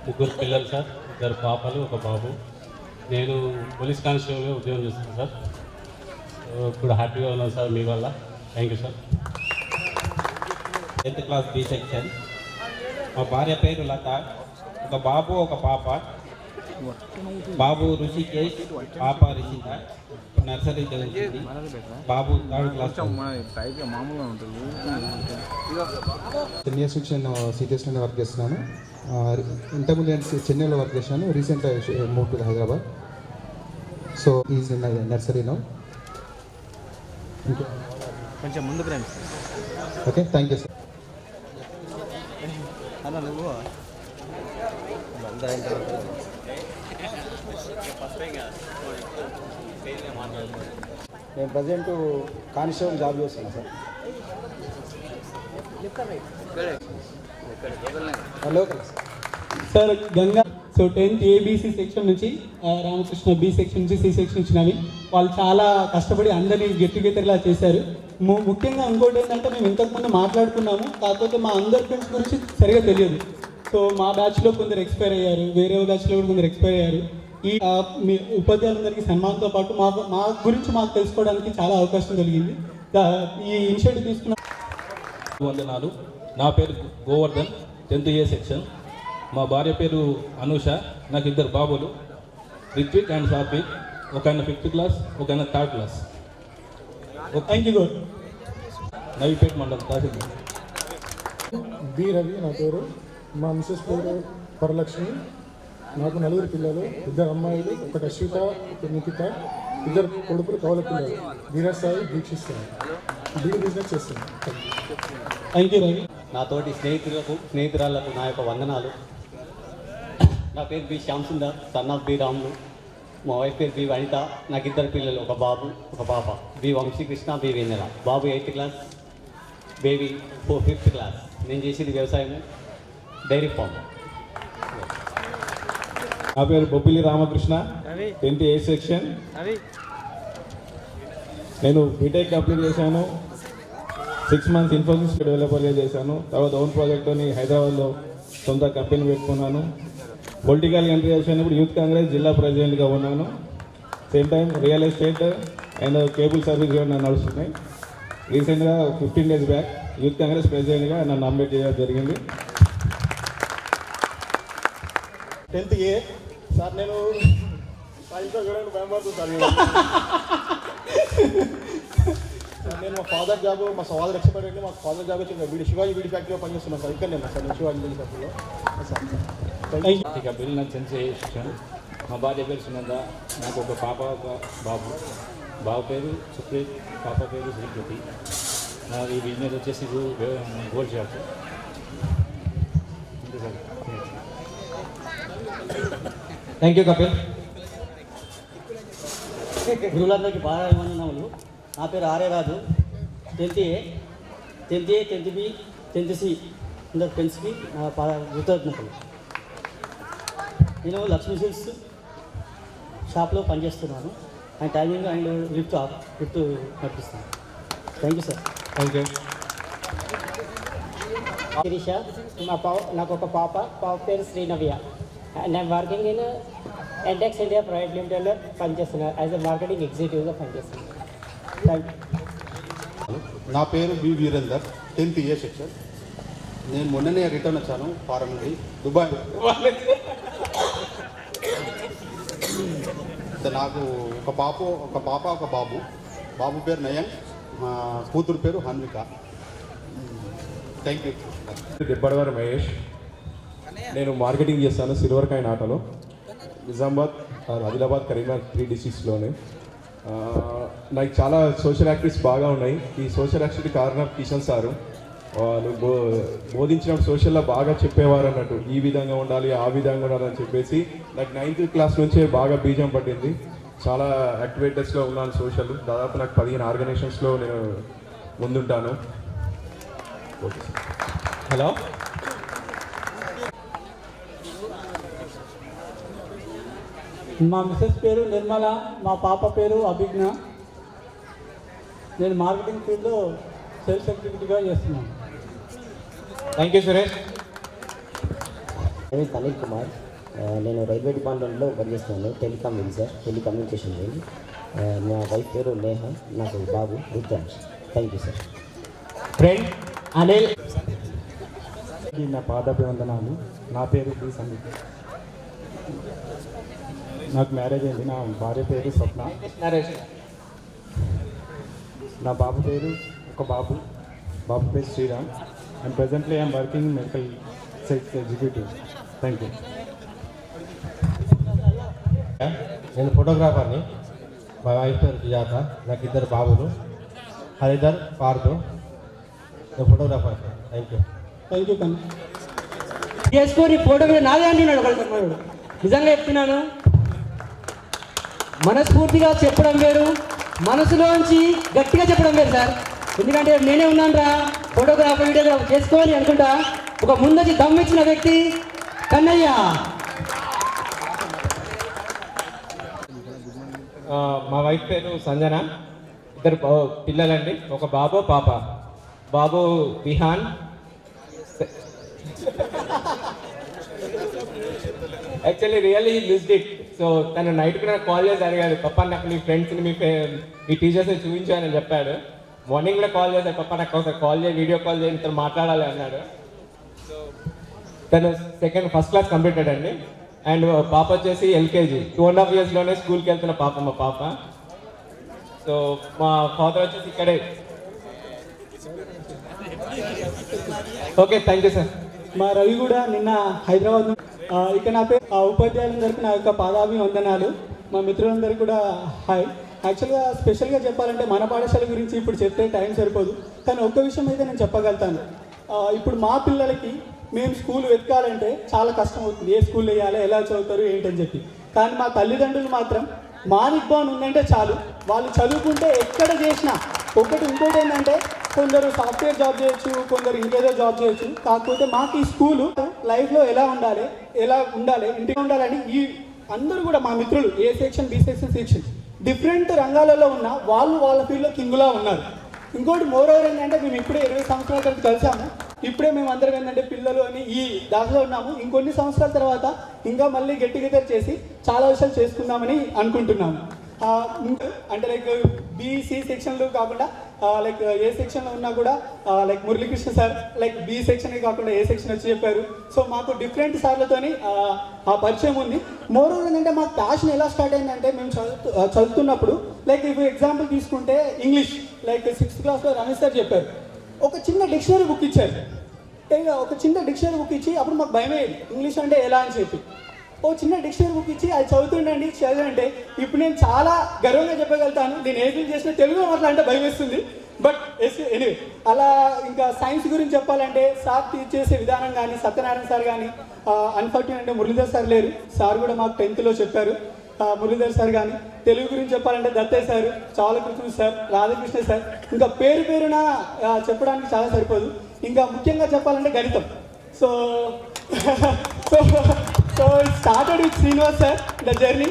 3 పిల్లలు సార్, 2 పాపలు 1 బాబు. నేను పోలీస్ కానిస్టేబుల్గా ఉద్యోగం చేస్తాను సార్. ఇప్పుడు హ్యాపీగా ఉన్నాను సార్ మీ వల్ల. Thank you sir. 10th class B section. మా భార్య పేరు లత, 1 బాబు 1 పాప. బాబు ఋషికేష్, పాప రిషిత. నర్సరీ చదువుతుంది. బాబు 3rd class. 10 years నుంచి నేను సిటీఎస్లో వర్క్ చేస్తున్నాను. ఇంతకుముందు నేను చెన్నైలో వర్క్ చేశాను. రీసెంట్గా move to Hyderabad. So is in నర్సరీలో. కొంచెం ముందుకు రండి. Okay, thank you sir. నేను ప్రజెంట్ కానిస్టేబుల్ జాబ్ చేస్తున్నాను sir. Hello sir Ganga. So 10th ABC section నుంచి, రామకృష్ణ B సెక్షన్ నుంచి, C సెక్షన్ వచ్చినవి. వాళ్ళు చాలా కష్టపడి అందరినీ గెట్ టుగెదర్లా చేశారు. ముఖ్యంగా ఇంకోటి ఏంటంటే, మేము ఇంతకుముందు మాట్లాడుకున్నాము, కాకపోతే మా అందరి ఫ్రెండ్స్ గురించి సరిగా తెలియదు. సో మా బ్యాచ్లో కొందరు ఎక్స్పైర్ అయ్యారు, వేరే బ్యాచ్లో కూడా కొందరు ఎక్స్పైర్ అయ్యారు. ఈ మీ ఉపాధ్యాయులందరికీ సన్మానంతో పాటు మా గురించి మాకు తెలుసుకోవడానికి చాలా అవకాశం కలిగింది. ఈ ఇనిషియేటివ్ తీసుకున్న వందనాలు. నా పేరు గోవర్ధన్, 10th A సెక్షన్. మా భార్య పేరు అనూష. నాకు 2 బాబులు, రిత్విక్ అండ్ సాత్విక్. ఒక ఆయన 5th class, ఒక ఆయన 3rd class. Thank you Goud. Navipet మండలం తహసీల్దార్. బి రవి నా పేరు. మా మిసెస్ పేరు వరలక్ష్మి. నాకు 4 పిల్లలు, 2 అమ్మాయిలు, 1 అశ్విత, 1 నిఖిత, 2 కొడుకులు, కవల పిల్లలు. వీరసాయి, దీక్షిస్తాను. బీడీ బిజినెస్ చేస్తున్నాను. Thank you Ravi. నాతోటి స్నేహితురాళ్లకు నా యొక్క వందనాలు. నా పేరు B Shyam Sundar, son of B Ramulu. మా వైఫ్ పేరు బి వనిత. నాకు 2 పిల్లలు, 1 బాబు 1 పాప. బి వంశీకృష్ణ, బి వెన్నెల. బాబు 8th class, baby 5th class. నేను చేసేది వ్యవసాయం, డైరీ ఫామ్. నా పేరు Bobbili Ramakrishna, 10th A section. నేను బీటెక్ కంప్లీట్ చేశాను. 6 months ఇన్ఫోసిస్ డెవలపర్గా చేశాను. తర్వాత ఓన్ ప్రాజెక్ట్తో హైదరాబాద్లో సొంత కంపెనీ పెట్టుకున్నాను. పొలిటికల్ ఎంట్రీ చేసినప్పుడు యూత్ కాంగ్రెస్ జిల్లా ప్రెసిడెంట్గా ఉన్నాను. Same time real estate and cable service కూడా నన్ను నడుస్తున్నాయి. రీసెంట్గా 15 days బ్యాక్ యూత్ కాంగ్రెస్ ప్రెసిడెంట్గా నన్ను నామినేట్ చేయడం జరిగింది. 10th A sir. నేను సాయంత్రం చూడండి భయపడుతుంది సార్. నేను మా ఫాదర్ జాబ్, మా ఫాదర్ ఎక్స్పైర్ అయ్యింది. మా ఫాదర్ జాబ్ వచ్చి వీడి శివాజీ వీడి ఫ్యాక్టరీలో పనిచేస్తున్నాను సార్. ఇక్కడ నేను సార్, నేను శివాజీ వీడి ఫ్యాక్టరీలో సార్. బిల్ నాకు 10th A సెక్షన్. మా భార్య పేరు సునంద. నాకు 1 పాప 1 బాబు. బాబు పేరు సుప్రీత్, పాప పేరు శ్రీకృతి. ఈ బిజినెస్ వచ్చేసి gold shop. Thank you Kapil. గురువులందరికీ బాగా వందనములు. నా పేరు ఆర్యరాజు, 10th A, 10th B, 10th C. అందరు ఫ్రెండ్స్కి నా కృతజ్ఞతలు. నేను లక్ష్మీ సిల్క్స్ షాప్లో పనిచేస్తున్నాను. అండ్ టైమింగ్ అండ్ లిఫ్ట్ నడిపిస్తాను. Thank you sir. Thank you. Sirisha. నాకు 1 పాప పేరు శ్రీనవ్య. నేను working in Emtex India private లిమిటెడ్లో పనిచేస్తున్నాను. యాజ్ ఎ మార్కెటింగ్ ఎగ్జిక్యూటివ్గా పనిచేస్తున్నాను. Thank you. నా పేరు B Virender, 10th A section. నేను మొన్ననే రిటర్న్ వచ్చాను ఫారెన్ నుండి, దుబాయ్. నాకు ఒక పాప ఒక బాబు. బాబు పేరు నయన్, మా కూతురు పేరు హన్విక. Thank you. దిబ్బడవారి మహేష్. నేను మార్కెటింగ్ చేస్తాను సిల్వర్ కాయిన్ ఆటోలో. నిజామాబాద్, ఆదిలాబాద్, కరీంనగర్ 3 డిస్ట్రిక్ట్స్లోనే. నాకు చాలా సోషల్ యాక్టివిటీస్ బాగా ఉన్నాయి. ఈ సోషల్ యాక్టివిటీ కారణం కిషన్ సారు. వాళ్ళు బోధించినప్పుడు సోషల్లో బాగా చెప్పేవారు అన్నట్టు, ఈ విధంగా ఉండాలి ఆ విధంగా ఉండాలని చెప్పేసి నాకు 9th క్లాస్ నుంచే బాగా బీజం పట్టింది. చాలా యాక్టివిటీస్లో ఉన్నాను సోషల్. దాదాపు నాకు 15 ఆర్గనైజేషన్స్లో నేను ముందుంటాను. హలో, మా మిసెస్ పేరు నిర్మల, మా పాప పేరు అభిజ్ఞ. నేను మార్కెటింగ్ ఫీల్డ్లో సేల్స్ ఎగ్జిక్యూటివ్గా చేస్తున్నాను. Thank you Suresh. నేను అనిల్ కుమార్. నేను రైల్వే డిపార్ట్మెంట్లో పనిచేస్తున్నాను. Telecommunication wing. మా వైఫ్ పేరు నేహ, నాకు బాబు Rudransh. Thank you sir. Friend Anil. నా పాదాభివందనాలు. నా పేరు బి సందీప్. నాకు మ్యారేజ్ అయింది. నా భార్య పేరు స్వప్న. నా బాబు పేరు బాబు పేరు Sriram. And presently I'm working in medical sex executive. Thank you. నేను ఫోటోగ్రాఫర్ని. మా వైఫ్ పేరు సుజాత. నాకు 2 బాబులు, హరిధర్, పార్థు. నేను photographer. Thank you. Thank you కన్నా. చేసుకొని ఫోటో మీద నాదే అంటున్నాడు ఒకళ్ళు. నిజంగా చెప్తున్నాను, మనస్ఫూర్తిగా చెప్పడం వేరు, మనసులోంచి గట్టిగా చెప్పడం వేరు సార్. ఎందుకంటే నేనే ఉన్నాను రా ఫోటోగ్రాఫర్ వీడియోగ్రాఫర్ చేసుకోవాలి అనుకుంటా ఒక ముందొచ్చి దమ్ ఇచ్చిన వ్యక్తి కన్నయ్య. మా వైఫ్ పేరు సంజన. 2 పిల్లలండి, ఒక బాబు పాప. బాబు Vihaan. Actually really missed it. So తను నైట్ కూడా కాల్ చేసి అడిగాడు, పప్పా నాకు మీ ఫ్రెండ్స్ని మీ టీచర్స్ని చూపించానని చెప్పాడు. మార్నింగ్ కూడా కాల్ చేశాడు, పప్పా నాకు ఒకసారి కాల్ చేయి, వీడియో కాల్ చేయి, తను మాట్లాడాలి అన్నాడు. సో తను ఫస్ట్ క్లాస్ కంప్లీటెడ్ అండి. అండ్ పాప వచ్చేసి LKG. 2.5 yearsలోనే స్కూల్కి వెళ్తున్న పాప మా పాప. సో మా ఫాదర్ వచ్చేసి ఇక్కడే. Okay, thank you sir. మా రవి కూడా నిన్న హైదరాబాద్ ఇక నా పేరు ఉపాధ్యాయులందరికీ నా యొక్క పాదాభివందనాలు. మా మిత్రులందరికీ కూడా హాయ్. యాక్చువల్గా స్పెషల్గా చెప్పాలంటే మన పాఠశాల గురించి ఇప్పుడు చెప్తే టైం సరిపోదు, కానీ ఒక్క విషయం అయితే నేను చెప్పగలుగుతాను. ఇప్పుడు మా పిల్లలకి మేము స్కూల్ వెతకాలంటే చాలా కష్టం అవుతుంది. ఏ స్కూల్ వేయాలి, ఎలా చదువుతారు ఏంటని చెప్పి. కానీ మా తల్లిదండ్రులు మాత్రం మానిక్ బాన్ ఉందంటే చాలు, వాళ్ళు చదువుకుంటే ఎక్కడ చేసినా. ఇంకోటి ఏంటంటే కొందరు సాఫ్ట్వేర్ జాబ్ చేయొచ్చు, కొందరు ఇంకేదో జాబ్ చేయొచ్చు. కాకపోతే మాకు ఈ స్కూలు లైఫ్లో ఎలా ఉండాలి ఇంటికి ఉండాలని ఈ అందరూ కూడా మా మిత్రులు ఏ సెక్షన్, బి సెక్షన్ డిఫరెంట్ రంగాలలో ఉన్న వాళ్ళ ఫీల్డ్లో కింగులా ఉన్నారు. ఇంకోటి మోరోవర్ ఏంటంటే మేము ఇప్పుడే 20 సంవత్సరాల తర్వాత కలిసాము. ఇప్పుడే మేము అందరం ఏంటంటే పిల్లలు అని ఈ దాంట్లో ఉన్నాము. ఇంకొన్ని సంవత్సరాల తర్వాత ఇంకా మళ్ళీ గెట్ టుగెదర్ చేసి చాలా విషయాలు చేసుకుందామని అనుకుంటున్నాము. అంటే లైక్ బీసీ సెక్షన్లు కాకుండా లైక్ ఏ సెక్షన్లో ఉన్నా కూడా like Muralikrishna sir like B section కాకుండా ఏ సెక్షన్ వచ్చి చెప్పారు. సో మాకు డిఫరెంట్ సార్లతోని ఆ పరిచయం ఉంది. మోరోవర్ ఏంటంటే మాకు ప్యాషన్ ఎలా స్టార్ట్ అయిందంటే మేము చదువుతున్నప్పుడు లైక్ ఇప్పుడు ఎగ్జాంపుల్ తీసుకుంటే ఇంగ్లీష్ లైక్ 6th క్లాస్లో రమేష్ సార్ చెప్పారు. ఒక చిన్న డిక్షనరీ బుక్ ఇచ్చారు. అప్పుడు మాకు భయమేది ఇంగ్లీష్ అంటే ఎలా అని చెప్పి. చిన్న డిక్షనరీ బుక్ ఇచ్చి అది చదవంటే ఇప్పుడు నేను చాలా గర్వంగా చెప్పగలుగుతాను. నేను ఏపీ చేసిన తెలుగులో మాట్లాడంటే భయం వేస్తుంది. బట్ ఎనీవే అలా ఇంకా సైన్స్ గురించి చెప్పాలంటే సార్ టీచ్ చేసే విధానం కానీ, సత్యనారాయణ సార్ కానీ, అన్ఫార్చునేట్ మురళీధర్ సార్ లేరు. సార్ కూడా మాకు 10th చెప్పారు. మురళీధర్ సార్ కానీ, తెలుగు గురించి చెప్పాలంటే Dattayya sir, Chalakrishna sir, Radhakrishna sir, ఇంకా పేరున చెప్పడానికి చాలా సరిపోదు. ఇంకా ముఖ్యంగా చెప్పాలంటే గణితం. So it started with Srinivas sir, the journey.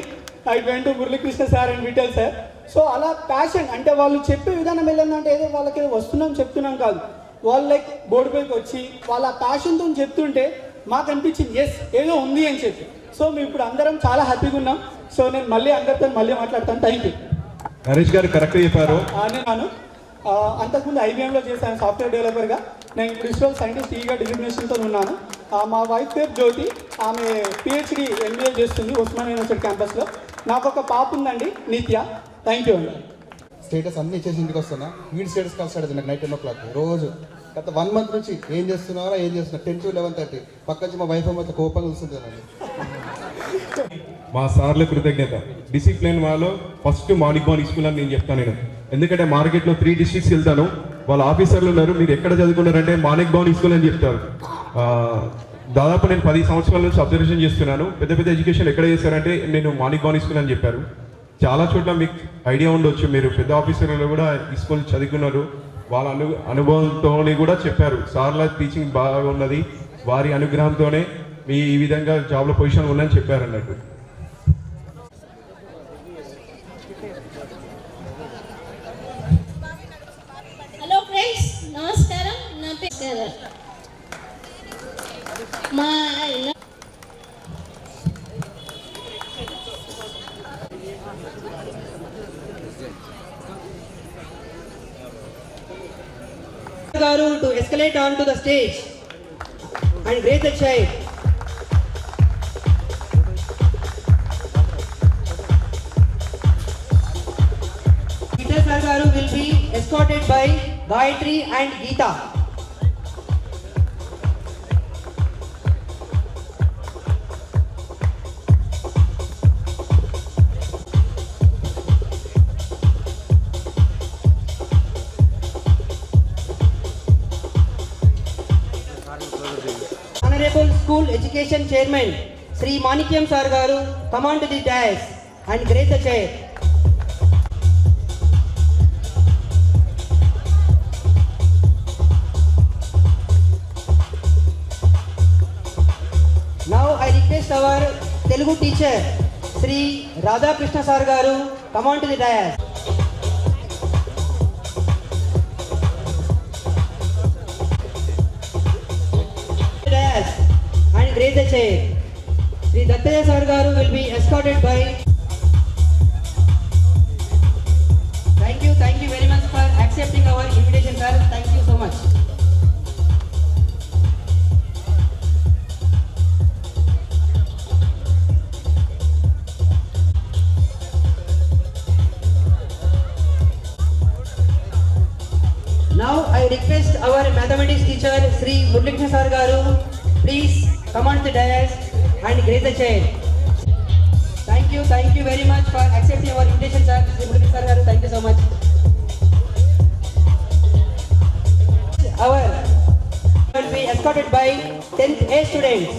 I went to Murali sir and Vital sir. So అలా ప్యాషన్ అంటే వాళ్ళు చెప్పే విధానం వెళ్ళిందంటే ఏదో వాళ్ళకి ఏదో చెప్తున్నాం కాదు. వాళ్ళు లైక్ బోర్డు పైకి వచ్చి వాళ్ళ ప్యాషన్తో చెప్తుంటే మాకు అనిపించింది ఎస్ ఏదో ఉంది అని చెప్పి. సో మేము ఇప్పుడు అందరం చాలా హ్యాపీగా ఉన్నాం. సో నేను మళ్ళీ అందరితో మాట్లాడతాను. Thank you. నరేష్ గారు కరెక్ట్ చెప్పారు. నేను అంతకుముందు IBMలో చేశాను సాఫ్ట్వేర్ డెవలపర్గా. నేను ఇప్పుడు ఇస్రో సైంటిస్ట్ ఈగా డిజిగ్నేషన్తో ఉన్నాను. మా వైఫ్ పేరు జ్యోతి. ఆమె PhD MBA చేస్తుంది ఉస్మానియా యూనివర్సిటీ క్యాంపస్లో. నాకు ఒక పాప ఉందండి, నిత్య. థ్యాంక్ యూ అండి. స్టేటస్ అన్ని ఇచ్చేసి ఇంటికి వస్తున్నా. వీడి స్టేటస్ కలిసాడు నాకు నైట్ 10 o'clock రోజు. గత 1 month నుంచి ఏం చేస్తున్నారా 10 to 11:30 పక్క నుంచి మా వైఫ్ మొత్తం కోపంగా చూస్తుంది కదండి. మా సార్ల కృతజ్ఞత. డిసిప్లిన్ వాళ్ళు ఫస్ట్ మార్నింగ్ స్కూల్ అని నేను చెప్తాను. నేను ఎందుకంటే మార్కెట్లో 3 districts వెళ్తాను, వాళ్ళ ఆఫీసర్లు ఉన్నారు, మీరు ఎక్కడ చదువుకున్నారంటే మార్నింగ్ స్కూల్ అని చెప్తారు. దాదాపు నేను 10 సంవత్సరాల నుంచి అబ్జర్వేషన్ చేస్తున్నాను. పెద్ద పెద్ద ఎడ్యుకేషన్ ఎక్కడ చేశారంటే నేను మార్నింగ్ స్కూల్ అని చెప్పారు. చాలా చోట్ల మీకు ఐడియా ఉండొచ్చు, మీరు పెద్ద ఆఫీసర్లు కూడా ఈ స్కూల్ చదువుకున్నారు, వాళ్ళ అనుభవంతో కూడా చెప్పారు. సార్ల టీచింగ్ బాగా ఉన్నది, వారి అనుగ్రహంతోనే మీ ఈ విధంగా జాబ్లో పొజిషన్ ఉందని చెప్పారు అన్నట్టు. హలో ఫ్రెండ్స్, నమస్కారం. నా పేరు Garu to escalate onto the stage and grace the child. Peter Sir Garu will be escorted by Gayatri and Geeta. Honorable School Education Chairman Sri Manikyam Sir Garu come on to the dais and grace the chair. Now I request our Telugu teacher Sri Radha Krishna Sir Garu come on to the dais. And grace the chair. Sri Dattaya Sir Garu will be escorted by. Thank you very much for accepting our invitation, sir. Thank you so much. Now I request our mathematics teacher Sri Murlithya Sir Garu, please come on to the dais and grace the chair. Thank you very much for accepting our invitation, sir. Sri Murlithya Sir Garu, thank you so much. Our will be escorted by 10th A students.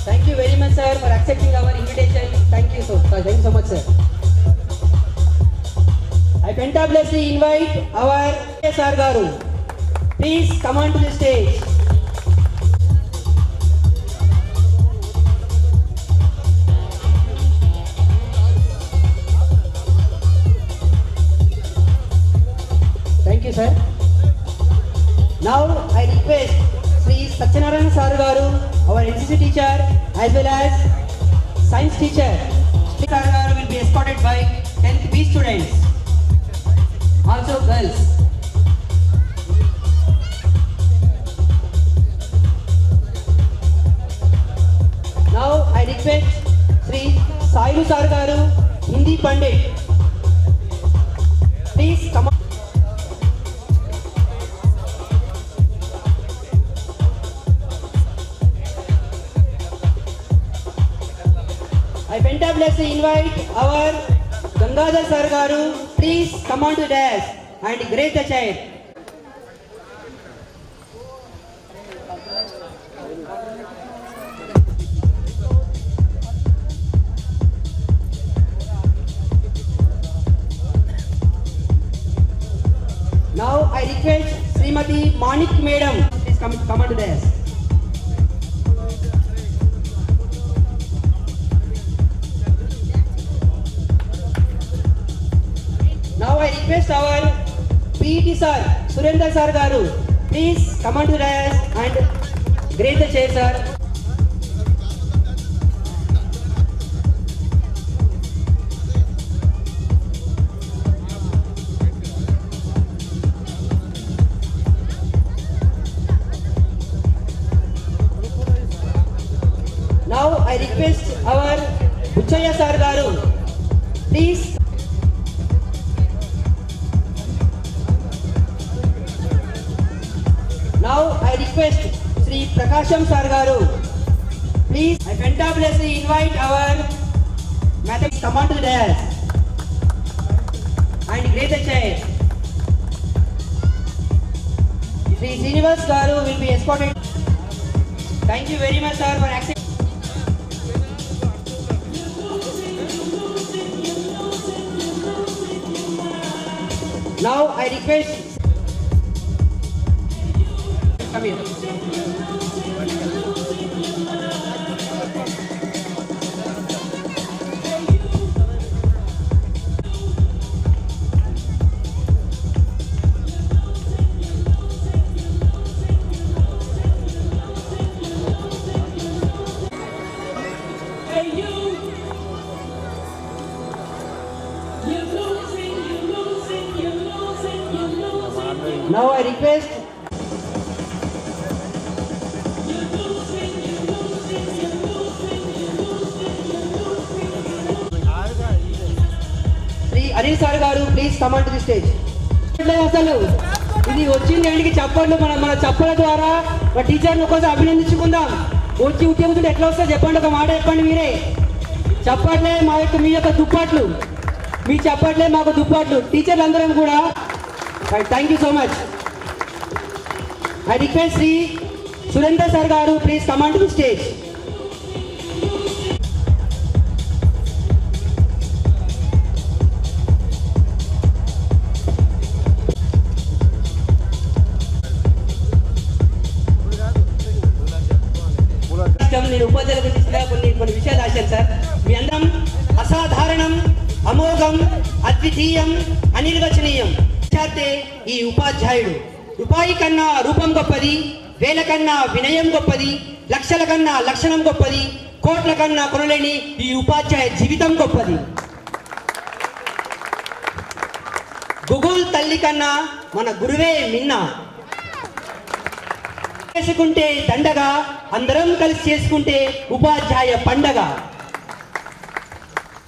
Thank you very much, sir, for accepting our invitation. Thank you so much, sir. I fantabulously invite our Sir Garu. Please come on to the stage. Thank you, sir. Now I request Sri Satyanarayana Sir Garu, our NCC teacher as well as science teacher. Sri Sir Garu will be escorted by 10th B students, also girls. Now I request Sri Sailu Sir Garu, Hindi Pandit. Please come on. I fantabulously invite our Gangadhar Sir Garu. Please come on to the dais and grace the chair. Now I request Srimati Manik Madam. Please come on to the dais. Now I request our PET sir, Surendra Sir Garu. Please come on to the dais and grace the chair, sir. Now I request our Uchaya sir garu, please. Now I request Sri Prakasham sir garu, please. I fantabulously invite our mathematics come on to the dais and grace the chair. Sri Srinivas garu will be escorted. Thank you very much sir for accepting. Now I request, come here. Now I request Sri Anil sir garu, please come on to the stage. అసలు ఇది వచ్చింది ఏంటికి చెప్పండి, మన చెప్పల ద్వారా మా టీచర్ని ఒకసారి అభినందించుకుందాం. వచ్చి ఉద్యోగులు ఎట్లా వస్తే చెప్పండి, ఒక మాట చెప్పండి మీరే. చెప్పట్లే మీ యొక్క దుప్పట్లు, మీ చెప్పట్లే మాకు దుప్పట్లు, టీచర్లు అందరం కూడా. Thank you so much. I request Sri Surendra sir garu, please come on to the stage. నేను ఉపాధ్యాయుల గురించి కొన్ని విషయాలు రాశాను సార్. మీ అందరం అసాధారణం, అమోఘం, అద్వితీయం, అనిర్వచనీయం. ఈ ఉపాధ్యాయుడు రూపాయి కన్నా రూపం గొప్పది, వేల కన్నా వినయం గొప్పది, లక్షల కన్నా లక్షణం గొప్పది, కోట్ల కన్నా కొనలేని ఈ ఉపాధ్యాయ జీవితం గొప్పది. గూగుల్ తల్లి కన్నా మన గురువే మిన్న. చేసుకుంటే దండగా, అందరం కలిసి చేసుకుంటే ఉపాధ్యాయ పండగ.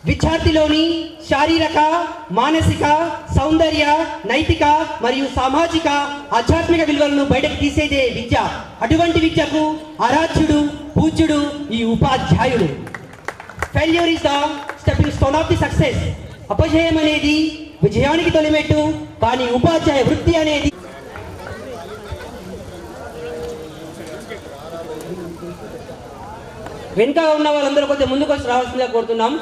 విద్యార్థిలోని శారీరక, మానసిక, సౌందర్య, నైతిక మరియు సామాజిక, ఆధ్యాత్మిక విలువలను బయటకు తీసేదే విద్య. అటువంటి విద్యకు ఆరాధ్యుడు, పూజ్యుడు ఈ ఉపాధ్యాయుడు. Failure is the stepping stone of the success. అపజయం అనేది విజయానికి తొలిమెట్టు, కానీ ఉపాధ్యాయ వృత్తి అనేది వెనుక ఉన్న వాళ్ళందరూ కొంచెం ముందుకు వచ్చి రావాల్సిందిగా కోరుతున్నాం.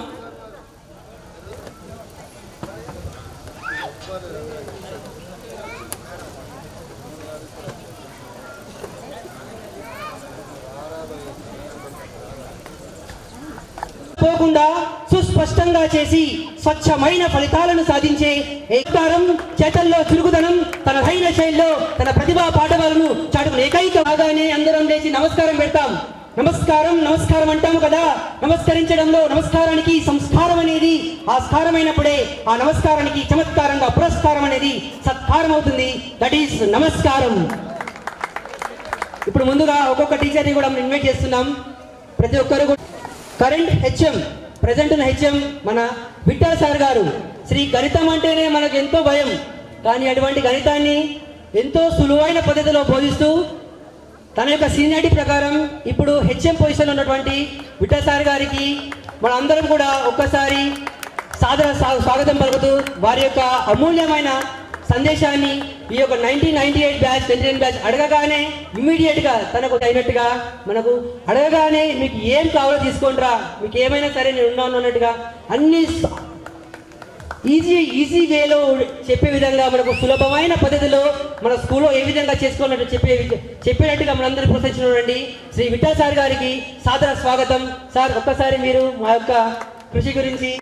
పోకుండా సుస్పష్టంగా చేసి స్వచ్ఛమైన ఫలితాలను సాధించే ఏకారం, చేతల్లో చురుకుదనం, తనదైన శైలిలో తన ప్రతిభా పాఠవాలను చాటుకునే ఏకైక భాగానే అందరం లేచి నమస్కారం పెడతాం. నమస్కారం నమస్కారం అంటాము కదా. నమస్కరించడంలో నమస్కారానికి సంస్కారం అనేది ఆస్కారమైనప్పుడే ఆ నమస్కారానికి చమత్కారంగా పురస్కారం అనేది సత్కారం అవుతుంది. దట్ ఈస్ నమస్కారం. ఇప్పుడు ముందుగా ఒక్కొక్క టీచర్ని కూడా ఇన్వైట్ చేస్తున్నాం. ప్రతి ఒక్కరు కరెంట్ హెచ్ఎం, ప్రజెంట్ ఉన్న హెచ్ఎం మన విఠల్ సార్ గారు. శ్రీ గణితం అంటేనే మనకు ఎంతో భయం, కానీ అటువంటి గణితాన్ని ఎంతో సులువైన పద్ధతిలో బోధిస్తూ తన యొక్క సీనియారిటీ ప్రకారం ఇప్పుడు హెచ్ఎం పొజిషన్లో ఉన్నటువంటి విఠల్ సార్ గారికి మన అందరం కూడా ఒక్కసారి సాదర స్వాగతం పలుకుతూ వారి యొక్క అమూల్యమైన సందేశాన్ని ఈ యొక్క 1998 బ్యాచ్ 99 బ్యాచ్ అడగగానే ఇమ్మీడియట్గా తనకు అయినట్టుగా మనకు అడగగానే మీకు ఏం కావాలో తీసుకుంటారా, మీకు ఏమైనా సరే నేను ఉన్నాను అన్నట్టుగా అన్ని ఈజీ వేలో చెప్పే విధంగా మనకు సులభమైన పద్ధతిలో మన స్కూల్లో ఏ విధంగా చేసుకోవాలంటే చెప్పేటట్టుగా మనందరూ ప్రోత్సహించినటువంటి శ్రీ విఠల్ సార్ గారికి సాదర స్వాగతం. సార్ ఒక్కసారి మీరు మా యొక్క కృషి గురించి